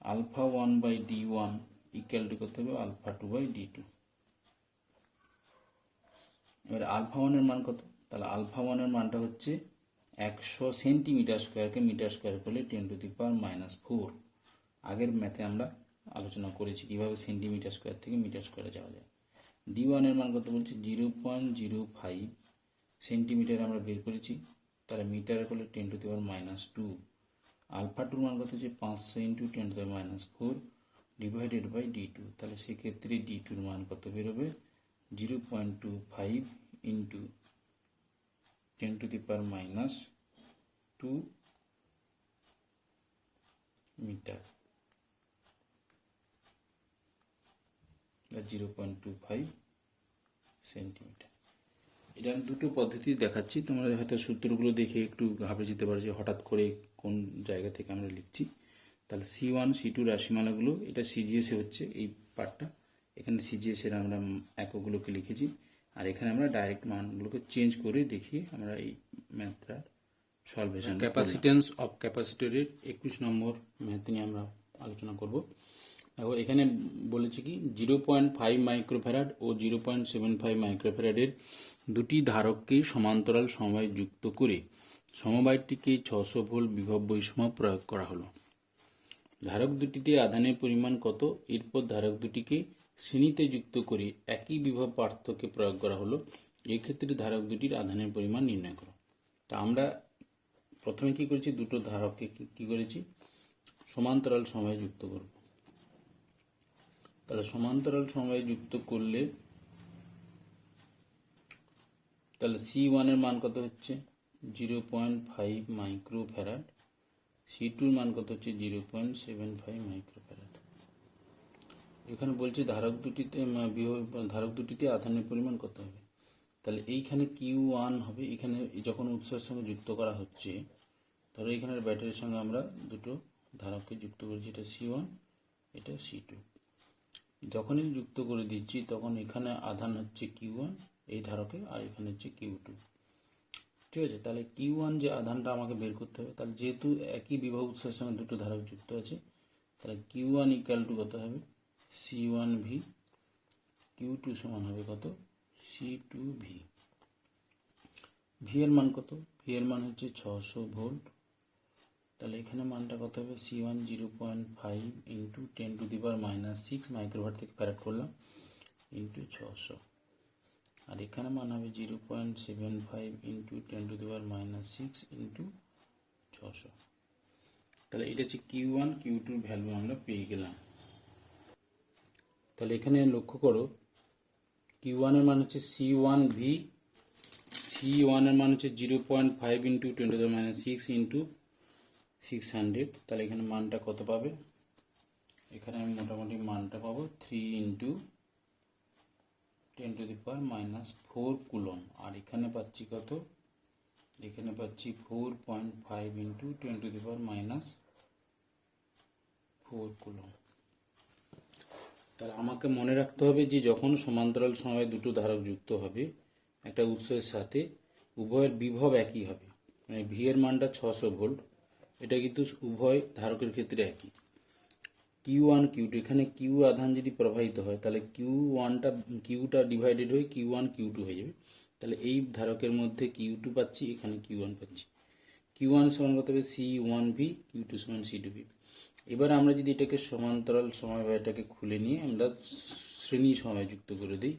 আলফা 1/D1 ইকুয়াল টু করতে হবে আলফা 2/D2। এবার আলফা 1 এর মান কত, তাহলে আলফা 1 এর মানটা হচ্ছে 100 সেন্টিমিটার স্কোয়ারকে মিটার স্কোয়ার করলে 10⁻⁴। আগের ম্যাথে আমরা আলোচনা করেছি কিভাবে সেন্টিমিটার স্কোয়ার থেকে মিটার স্কোয়ারে যাওয়া যায়। D1 এর মান কত বলছে 0.05 সেন্টিমিটার আমরা বের করেছি, তাহলে মিটার করলে 10⁻⁻2। আলফা 2 মান কত হচ্ছে 500 ইন্টু 10⁻⁴ ডিভাইডেড বাই D2, তাহলে সেক্ষেত্রে D2 এর মান কত বেরোবে 0.25 ইন্টু 10⁻⁻2 মিটার, 0.25 সেন্টিমিটার। এটা আমি দুটো পদ্ধতি দেখাচ্ছি, তোমরা হয়তো সূত্রগুলো দেখে একটু ঘাবড়ে যেতে পারো যে হঠাৎ করে কোন জায়গা থেকে আমরা লিখছি। তাহলে C1 C2 রাশিমালাগুলো এটা সিজিএসে হচ্ছে এই পার্টটা, এখানে সিজিএস এর আমরা এককগুলোকে লিখেছি, আর এখানে আমরা ডাইরেক্ট মানগুলোকে চেঞ্জ করে দেখিয়ে আমরা এই ম্যাথটা সলভেশন। ক্যাপাসিটেন্স অফ ক্যাপাসিটরের 21 নম্বর ম্যাথ নিয়ে আমরা আলোচনা করব। দেখো এখানে বলেছে কি 0.5 মাইক্রোফ্যারাড ও 0.75 মাইক্রোফ্যারাডের দুটি ধারককে সমান্তরাল সমবায় যুক্ত করে সমবায়টিকে 600 ভোল্ট বিভব বৈষম্য প্রয়োগ করা হলো। ধারক দুটিতে আধানের পরিমাণ কত, এরপর ধারক দুটিকে শ্রেণীতে যুক্ত করে একই বিভব পার্থক্যে প্রয়োগ করা হলো। এই ক্ষেত্রে ধারক দুটির আধানের পরিমাণ নির্ণয় করো। তা আমরা প্রথমে কি করেছি, দুটো ধারককে কি করেছি সমান্তরাল সময়ে যুক্ত করব। তাহলে সমান্তরাল সময়ে যুক্ত করলে তাহলে C1 এর মান কত হচ্ছে 0.5 মাইক্রোফ্যারাড, C2 এর মান কত হচ্ছে 0.75 মাইক্রোফ্যারাড। এখানে বলছে ধারক দুটিতে আধানের পরিমাণ কত হবে, তাহলে এইখানে Q1 হবে, এখানে যখন উৎসের সঙ্গে যুক্ত করা হচ্ছে, ধরো এখানের ব্যাটারির সঙ্গে আমরা দুটো ধারককে যুক্ত করেছি, এটা C1 এটা C2। যখনই যুক্ত করে দিচ্ছি তখন এখানে আধান হচ্ছে Q1 এই ধারকে, আর এখানে হচ্ছে Q2, ঠিক আছে। তাহলে Q1 যে আধানটা আমাকে বের করতে হবে, তাহলে যেহেতু একই বিভব উৎসের সঙ্গে দুটো ধারক যুক্ত আছে, তাহলে Q1 ইকুয়াল টু কত হবে C1V, Q2 সমান হবে কত C2V। V এর মান কত, V এর মান হচ্ছে 600 ভোল্ট, তাহলে এখানে মানটা কত হবে C1 0.5 ইন্টু 10⁻⁻6 মাইক্রোফ্যারাড থেকে ফ্যারাড করলাম ইন্টু 600, আর এখানে মান হবে 0.75 ইন্টু 10⁻⁻6 ইন্টু 600। তাহলে এটা হচ্ছে Q1 Q2 ভ্যালু আমরা পেয়ে গেলাম। তাহলে এখানে লক্ষ্য করো Q1 এর মান হচ্ছে C1V, C1 এর মান হচ্ছে 0.5 ইন্টু 10⁻6 ইন্টু 600, তাহলে এখানে মানটা কত পাবে, এখানে আমি মোটামুটি মানটা পাবো 3 ইন্টু 10⁻⁻4 কুলম, আর এখানে পাচ্ছি কত, এখানে পাচ্ছি 4.5 ইন্টু 10⁻⁻ 4 কুলম্ব। তাহলে আমাকে মনে রাখতে হবে যে যখন সমান্তরাল সময়ে দুটো ধারক যুক্ত হবে একটা উৎসের সাথে, উভয়ের বিভব একই হবে, মানে ভি এর মানটা 600 ভোল্ট, এটা কিন্তু উভয় ধারকের ক্ষেত্রে একই। Q1 Q2, এখানে কিউ আধান যদি প্রবাহিত হয় তাহলে কিউটা ডিভাইডেড হয়ে Q1 Q2 হয়ে যাবে। তাহলে এই ধারকের মধ্যে Q2 পাচ্ছি, এখানে Q1 পাচ্ছি। Q1 সমান কত হবে C1V, Q2 সমান C2V। এবার আমরা যদি এটাকে সমান্তরাল সময় বা এটাকে খুলে নিয়ে আমরা শ্রেণী সময় যুক্ত করে দিই,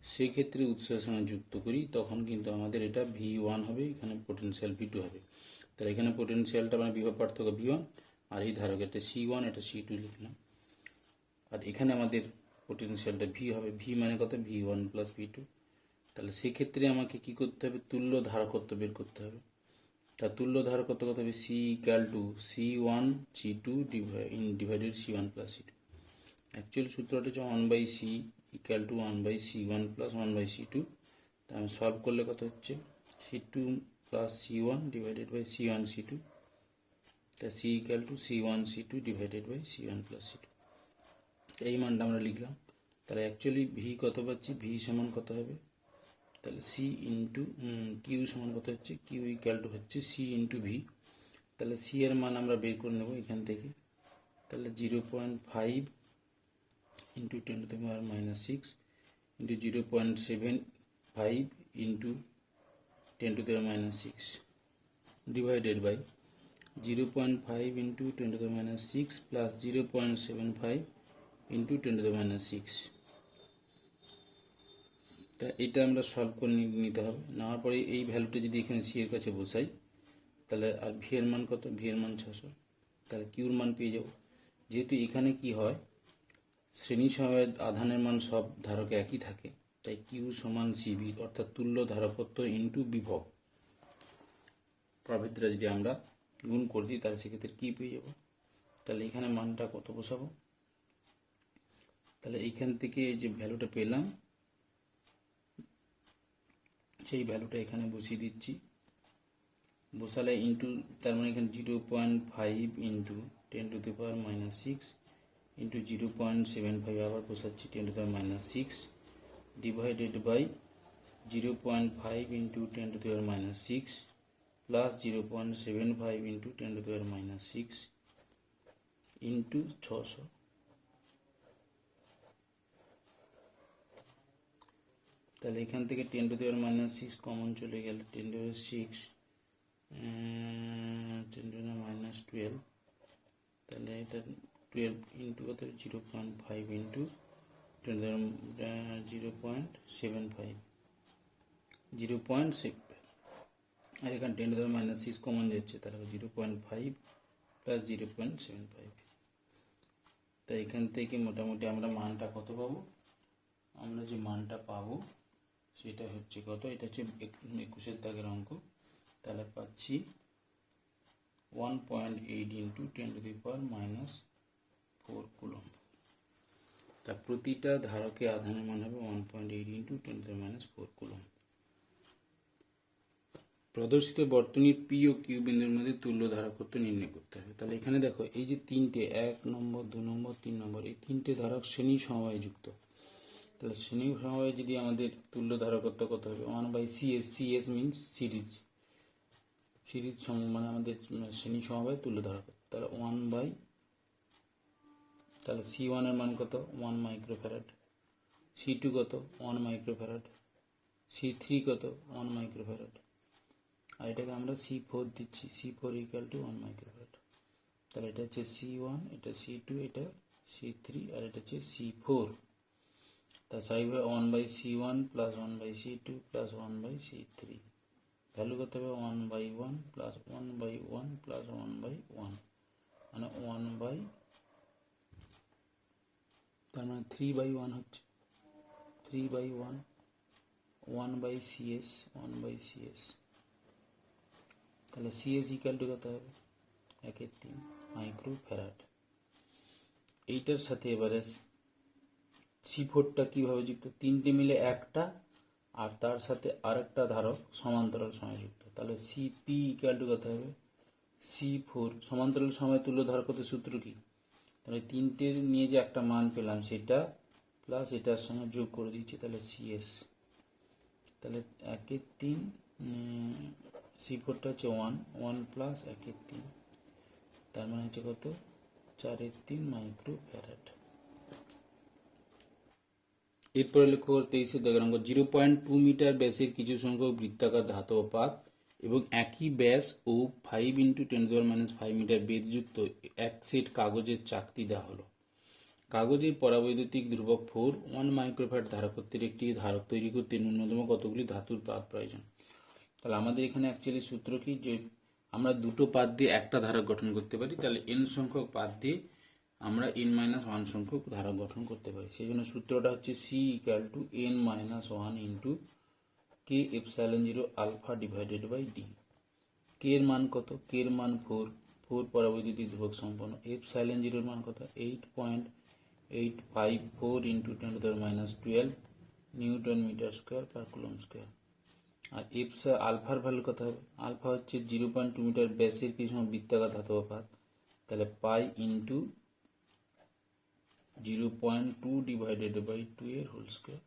সেক্ষেত্রে উৎসের সঙ্গে যুক্ত করি, তখন কিন্তু আমাদের এটা V1 হবে, এখানে পোটেনশিয়াল V2 হবে। তাহলে এখানে পোটেনশিয়ালটা মানে বিভব পার্থক্য V1, আর এই ধারক এটা C1 এটা C2 লিখলাম, আর এখানে আমাদের পোটেনশিয়ালটা V হবে। V মানে কত V1 প্লাস V2। তাহলে সেক্ষেত্রে আমাকে কি করতে হবে, তুল্য ধারকত্ব বের করতে হবে। তার তুল্য ধারকত্ব কত হবে, C equal to C1 C2 divided C1 plus C2। Actual সূত্রটা হচ্ছে 1/C equal to 1/C1 plus 1/C2। তা আমি সলভ করলে কত হচ্ছে C2 plus C1 divided by C1 C2। তা C equal to C1 C2 divided by C1 plus C2। এই মানটা আমরা লিখলাম। তাহলে অ্যাকচুয়ালি V কত পাচ্ছি, V সমান কত হবে, তাহলে C ইন্টু কিউ সমান কত হচ্ছে, কিউ ইকাল টু হচ্ছে C ইন্টু V। তাহলে C এর মান আমরা বের করে নেব এখান থেকে। তাহলে 0.5 into 10⁻⁻6 into 0.75 into 10⁻⁻6 divided by 0.5 into 10⁻⁻6 plus 0.75 into 10⁻⁻6। তা এটা আমরা সলভ করে নিতে হবে। নেওয়ার পরে এই ভ্যালুটা যদি এখানে সি এর কাছে বসাই, তাহলে আর ভি এর মান কত, ভি এর মান 600। তাহলে কিউর মান পেয়ে যাব। যেহেতু এখানে কি হয়, শ্রেণী সময়ের আধানের মান সব ধারকে একই থাকে, তাই কিউ সমান সিভি, অর্থাৎ তুল্য ধারকত্ব ইন্টু বিভব প্রভৃতিরা যদি আমরা গুণ করে দিই, তাহলে সেক্ষেত্রে কি পেয়ে যাব। তাহলে এখানে মানটা কত বসাবো, তাহলে এইখান থেকে যে ভ্যালুটা পেলাম সেই ভ্যালুটা এখানে বসিয়ে দিচ্ছি। বসালে ইন্টু, তার মানে এখানে 0.5 ইন্টু 10⁻⁻6 ইন্টু 0.75 আবার বসাচ্ছি 10⁻⁻6 divided by 0.5 into 10⁻⁻6 plus 0.75 into 10⁻⁻6 into 600। তাহলে এখান থেকে 10⁻⁻6 কমন চলে গেলে 10⁻6 10⁻⁻12, তাহলে এটা 12 ইন্টু কত 0.5 ইন্টু 0.75 আর এখানে 10⁻⁻6 কমন যাচ্ছে, তাহলে 0.5 প্লাস 0.75। তাই এখান থেকে মোটামুটি আমরা মানটা কত পাবো, আমরা যে মানটা পাবো সেটা হচ্ছে কত, এটা হচ্ছে 21 দাগের অঙ্ক। তাহলে পাচ্ছি 1.8 ইন্টু 10⁻⁻4 কুলম্ব। তা প্রতিটা ধারকে আধানের মান হবে 1.8 ইন্টু 10⁻⁻4 কুলম্ব। প্রদর্শিত বর্তনীর পি ও কিউ বিন্দুর মধ্যে তুল্য ধারকত্ব নির্ণয় করতে হবে। তাহলে এখানে দেখো, এই যে তিনটে 1 নম্বর 2 নম্বর 3 নম্বর, এই তিনটে ধারক শ্রেণী সমবায়ে যুক্ত। তাহলে শ্রেণী সমবায়ে যদি আমাদের তুল্য ধারকত্ব কত হবে, 1/CS, CS মিনস সিরিজ, মানে আমাদের শ্রেণী সমবায়ে তুল্য ধারকত্ব। তাহলে তাহলে C1 এর মান কত 1 মাইক্রোফ্যারাড, C2 কত 1 মাইক্রোফ্যারাড, C3 কত 1 মাইক্রোফ্যারাড, আর এটাকে আমরা C4 দিচ্ছি, C4 ইকুয়াল টু 1 মাইক্রোফ্যারাড। তাহলে এটা হচ্ছে C1, এটা C2, এটা C3, আর এটা হচ্ছে C4। তা চাইবে 1/C1 plus 1/C2 plus 1/C3, value কত হবে 1/1 প্লাস 1/1 প্লাস 1/1, মানে তার মানে 3/1 হচ্ছে 3/1, 1/CS 1/CS। তাহলে CS ইকাল টু কত হবে 1/3 মাইক্রোফ্যারাড। এইটার সাথে এবারে C4টা কিভাবে যুক্ত, তিনটে মিলে একটা, আর তার সাথে আরেকটা ধারক সমান্তরাল সময় যুক্ত। তাহলে CP ইকাল টু কত হবে C4, সমান্তরাল সময় তুল্য ধারকত্বের সূত্র কি, তাহলে তিনটের নিয়ে যে একটা মান পেলাম সেটা প্লাস এটার সঙ্গে যোগ করে দিচ্ছি, তাহলে সিএস। তাহলে 1/3 C4টা হচ্ছে 1 প্লাস 1/3, তার মানে হচ্ছে কত 4/3 মাইক্রোফ্যারাড। এরপরে লক্ষ্য করতে 23 0.2 মিটার ব্যাসের কিছু সংখ্যক বৃত্তাকার ধাতব পাত এবং একই ব্যাস ও 5 × 10⁻5 মিটার বেধযুক্ত এক সেট কাগজের চাকতি দেওয়া হলো। কাগজের পরাবৈদ্যুতিক ধ্রুবক 1 মাইক্রোফ্যারাড ধারকত্বের একটি ধারক তৈরি করতে ন্যূনতম কতগুলি ধাতুর পাত প্রয়োজন। তাহলে আমাদের এখানে অ্যাকচুয়ালি সূত্র কি, যে আমরা দুটো পাত দিয়ে একটা ধারক গঠন করতে পারি, তাহলে n সংখ্যক পাত দিয়ে আমরা n-1 সংখ্যক ধারক গঠন করতে পারি। সেই জন্য সূত্রটা হচ্ছে C = n-1 × K ε0 alpha divided by D। K এর মান কত? K এর মান 4 পরাবৈদ্যুতিক ধ্রুবক সম্পন্ন। ε0 এর মান কত? 8.854 × 10⁻12 newton metre square per coulomb square. আর আলফার ভ্যালু কত হবে? আলফা হচ্ছে 0.2 মিটার ব্যাসের কিছু বৃত্তাকার ধাতব পাত, তাহলে পাই ইন্টু 0.2 ডিভাইডেড বাই 2 এর হোল স্কোয়ার,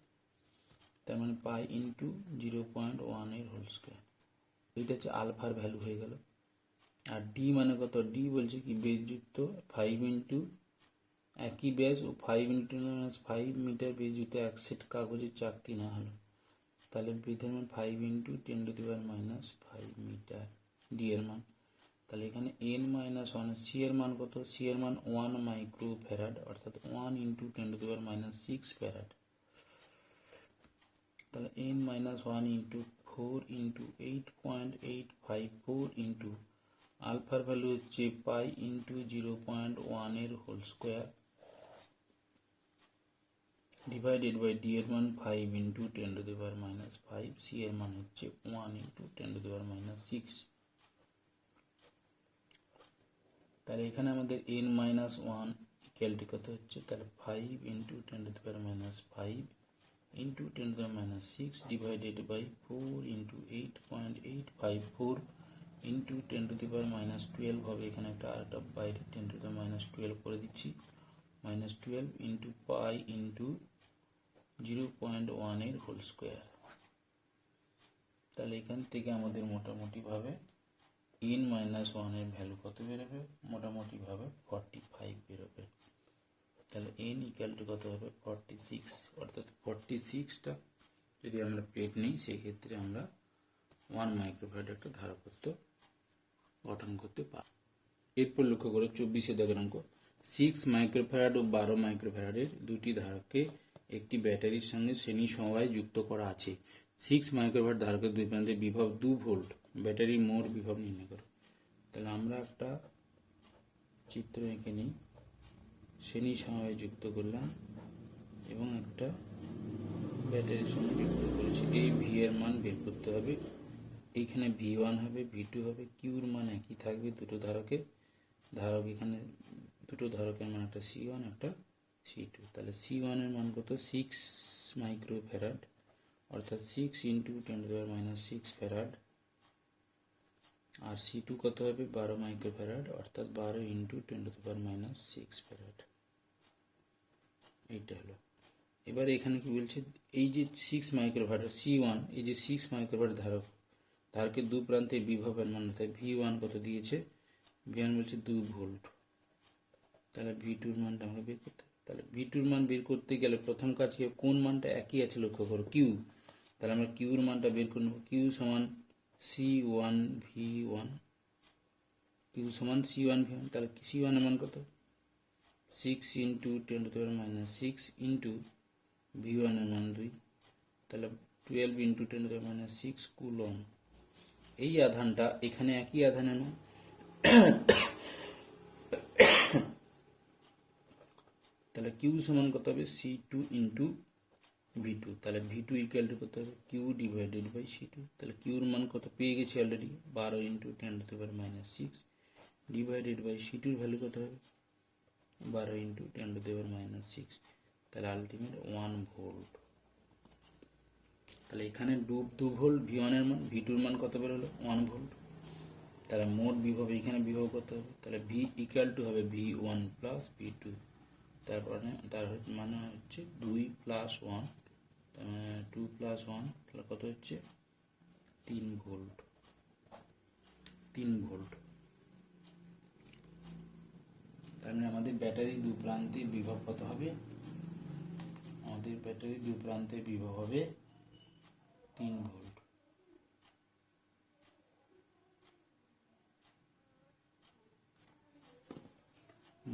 তার মানে পাই ইন্টু 0.1 এর হোল স্কোয়ার। এইটা হচ্ছে আলফার ভ্যালু হয়ে গেল। আর ডি মানে কত? ডি বলছে কি বেধযুক্ত 5 × একই ব্যাস ও 5 × 5 মিটার বেধযুক্ত এক সেট কাগজের চাকতি না হলো, তাহলে বেধের মান 5 × 10⁻5 মিটার। ডি এর মান, তাহলে এখানে n-1 সি এর মান কত? সি এর মান 1 মাইক্রোফ্যারাড, অর্থাৎ 1 × 10⁻6 ফ্যারাড। তাহলে n-1 × 4 × 8.854 ইন্টু আলফার ভ্যালু হচ্ছে পাই ইন্টু 0.1 এর whole square divided by D এর মান 5 × 10⁻5, সি এর মান হচ্ছে 1 × 10⁻6। তাহলে এখানে আমাদের n-1 ইকুয়ালটি কত হচ্ছে? তাহলে 5 × 10⁻5 × 10⁻6 ডিভাইডেড বাই 4 × 8.854 × 10⁻12 হবে। এখানে একটা বাইরে 10⁻12 করে দিচ্ছি, -12 × পাই ইন্টু 0.1 এর হোল স্কোয়ার। তাহলে এখান থেকে আমাদের মোটামুটি ভাবে n-1 এর ভ্যালু কত বেরোবে? মোটামুটি ভাবে 45 বেরোবে। তাহলে n = কত হবে? 46, অর্থাৎ 46টা যদি আমরা প্লেট নিই সেক্ষেত্রে আমরা 1 মাইক্রোফ্যারাড একটা ধারকত্ব গঠন করতে পারি। এরপর লক্ষ্য করো 24 6 মাইক্রোফ্যারাড ও 12 মাইক্রোফ্যারাডের দুটি ধারককে একটি ব্যাটারির সঙ্গে শ্রেণী সমবায়ে যুক্ত করা আছে। 6 মাইক্রোফ্যারাড ধারকের দুই প্রান্তে বিভব 2 ভোল্ট, ব্যাটারির মোট বিভব নির্ণয় করো। তাহলে আমরা একটা চিত্র এঁকে নিই, শ্রেণী সমবায়ে যুক্ত করলাম এবং একটা ব্যাটারির সঙ্গে যুক্ত করেছি। এই ভি এর মান বের করতে হবে। এইখানে V1 হবে, V2 হবে, কিউর মান একই থাকবে দুটো ধারক এখানে দুটো ধারকের মান একটা C1 একটা C2। তাহলে C1 এর মান কত? 6 মাইক্রোফ্যারাড, অর্থাৎ 6 × 10⁻6 ফ্যারাড। আর C2 কত হবে? 12 মাইক্রোফ্যারাড, অর্থাৎ 12 × 10⁻6 ফ্যারাড। এইটা হলো। এবার এখানে কি বলছে? এই যে 6 মাইক্রোফ্যারাড C1, এই যে 6 মাইক্রোফ্যারাড ধারকের দু প্রান্তে বিভবের মান, তাই V1 কত দিয়েছে? V1 বলছে 2 ভোল্ট। তাহলে V2 এর মানটা আমরা বের করতে হবে। তাহলে V2 এর মান বের করতে গেলে প্রথম কাজ কি? কোন মানটা একই আছে লক্ষ্য করো, কিউ। তাহলে আমরা কিউর মানটা বের করে নেব। কিউ সমান C1 V1, কিউ সমান C1 V1। তাহলে C1 এর মান কত? 6 × 10⁻6 ইন্টু V1 এর মান 2, তাহলে 12 × 10⁻6 কুলম। এই আধানটা এখানে একই আধান এনো, তাহলে কিউ সমান কত হবে? C2 × V2। তাহলে V2 = কত হবে? Q divided by C2। তাহলে কিউর মান কত পেয়ে গেছি অলরেডি? 12 × 10⁻6 ডিভাইডেড বাই C2 এর ভ্যালু কত হবে? 12 × 10⁻6, তাহলে আলটিমেট 1 ভোল্ট। তাহলে এখানে 2 ভোল্ট V1 এর মান, V2 এর মান কত বের হলো? 1 ভোল্ট। তাহলে মোট বিভব এখানে বিভব করতে হবে, তাহলে ভি ইকুয়াল টু হবে V1 প্লাস V2, তারপরে তার মানে হচ্ছে 2 প্লাস 1, তার মানে 2 প্লাস 1 তাহলে কত হচ্ছে 3 ভোল্ট। 3 ভোল্ট। তার মানে আমাদের ব্যাটারি দু প্রান্তে বিভব কত হবে? আমাদের ব্যাটারি দু প্রান্তে বিভব হবে 3 ভোল্ট।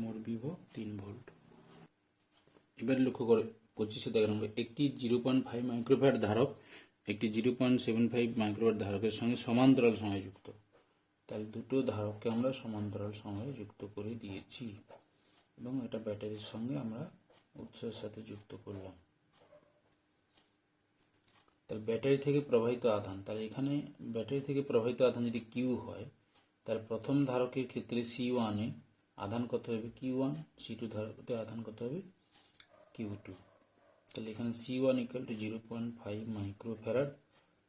মোট বিভব 3 ভোল্ট। এবার লক্ষ্য করে 25 নম্বর, একটি 0.5 মাইক্রোফ্যারাড ধারক একটি 0.75 মাইক্রোফ্যারাড ধারকের সঙ্গে সমান্তরাল সময়ে যুক্ত। তাহলে দুটো ধারককে আমরা সমান্তরাল সময়ে যুক্ত করে দিয়েছি এবং এটা ব্যাটারির সঙ্গে আমরা উৎসের সাথে যুক্ত করলাম। তাহলে ব্যাটারি থেকে প্রবাহিত আধান, তাহলে এখানে ব্যাটারি থেকে প্রবাহিত আধান যদি কিউ হয়, তাহলে প্রথম ধারকের ক্ষেত্রে C1 এ আধান কত হবে Q1, C2 ধারকে আধান কত হবে Q2। তাহলে এখানে C1 ইকুয়াল টু 0.5 মাইক্রোফ্যারাড,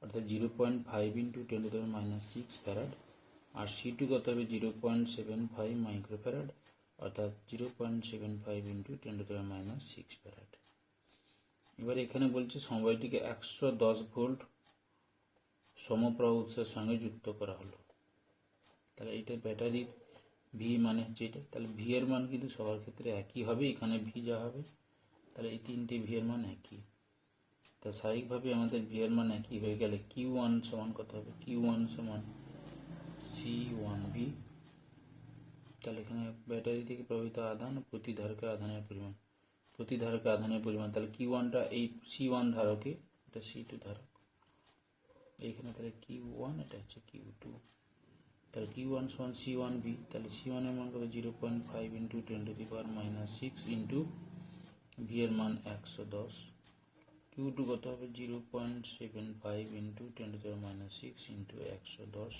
অর্থাৎ 0.5 ইন্টু 10⁻⁶ ফ্যারাড, আর C2 কত হবে 0.75 মাইক্রোফ্যারাড, অর্থাৎ 0.75 ইন্টু 10⁻⁶ ফ্যারাড। এবার এখানে বলছে সমবায়টিকে 110 ভোল্ট সমপ্রবাহ উৎসের সঙ্গে যুক্ত করা হলো। তাহলে এটা ব্যাটারির ভি মানে হচ্ছে এটা, তাহলে ভি এর মান কিন্তু সবার ক্ষেত্রে একই হবে, এখানে ভি যা হবে, তাহলে এই তিনটে ভি এর মান একই। তা স্বাভাবিকভাবে আমাদের ভি এর মান একই হয়ে গেলে Q1 সমান কত হবে? Q1 সমান C1V। তাহলে এখানে ব্যাটারি থেকে প্রবাহিত আধান প্রতি ধারকের আধানের পরিমাণ, প্রতি ধারকের আধানের পরিমাণ, তাহলে Q1টা এই C1 ধারকে, এটা C2 ধারক, এইখানে তাহলে Q1, এটা হচ্ছে Q2। তাহলে Q1 সমান C1V, তাহলে C1 এর মান কত 0.5 ইন্টু 10⁻⁶ ইন্টু ভি এর মান 110, Q2 কত হবে 0.75 into 10⁻⁶ into 110,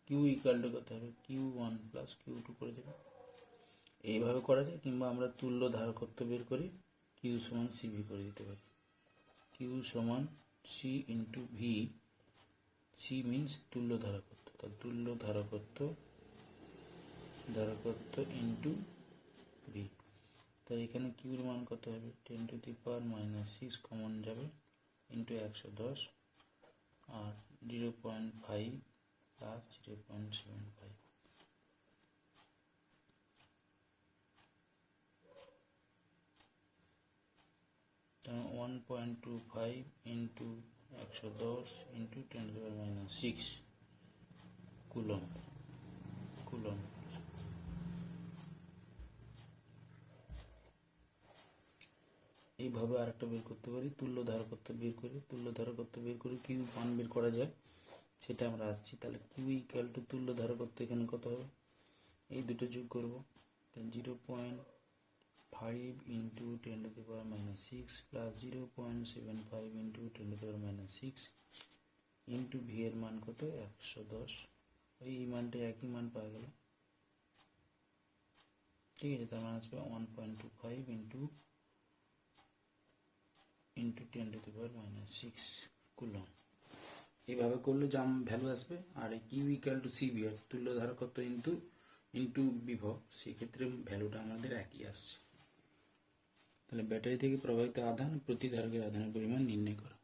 Q equal to কত হবে Q1 প্লাস Q2 করে দেবে। এইভাবে করা যায়, কিংবা আমরা তুল্য ধারকত্ব বের করে Q সমান CV করে দিতে পারি। Q সমান C into V, C means তুল্য ধারকত্ব, তার তুল্য ধারকত্ব ইন্টু ভি। তাই এখানে কিউর মান কত হবে 10⁻⁶ কমন যাবে ইন্টু 110, আর 0.5 প্লাস 0.75, তাহলে 1.25 ইন্টু 110 ইন্টু 10⁻⁶ কুলম। এইভাবে আরেকটা বের করতে পারি, তুল্য ধারকত্ব বের করে কিউ মান বের করা যায়, সেটা আমরা আসছি। তাহলে কিউ ইকুয়াল টু তুল্য ধারকত্ব এখানে কত হবে, এই দুটো যোগ করব, 0.5 into 10⁻⁶ plus 0.75 into 10⁻⁶ into V এর মান কত 110, এই মানটা একই মান পাওয়া গেল, ঠিক আছে। তার মানে আসবে 1.25 ইন্টু 10⁻⁶ কুলম। এইভাবে করলে যা ভ্যালু আসবে, আর কিউ ইকুয়াল টু সিবি তুল্য ধারকত্ব ইন্টু বিভব, সেক্ষেত্রে ভ্যালুটা আমাদের একই আসছে। তাহলে ব্যাটারি থেকে প্রবাহিত আধান প্রতি ধারকের আধানের পরিমাণ নির্ণয় করা।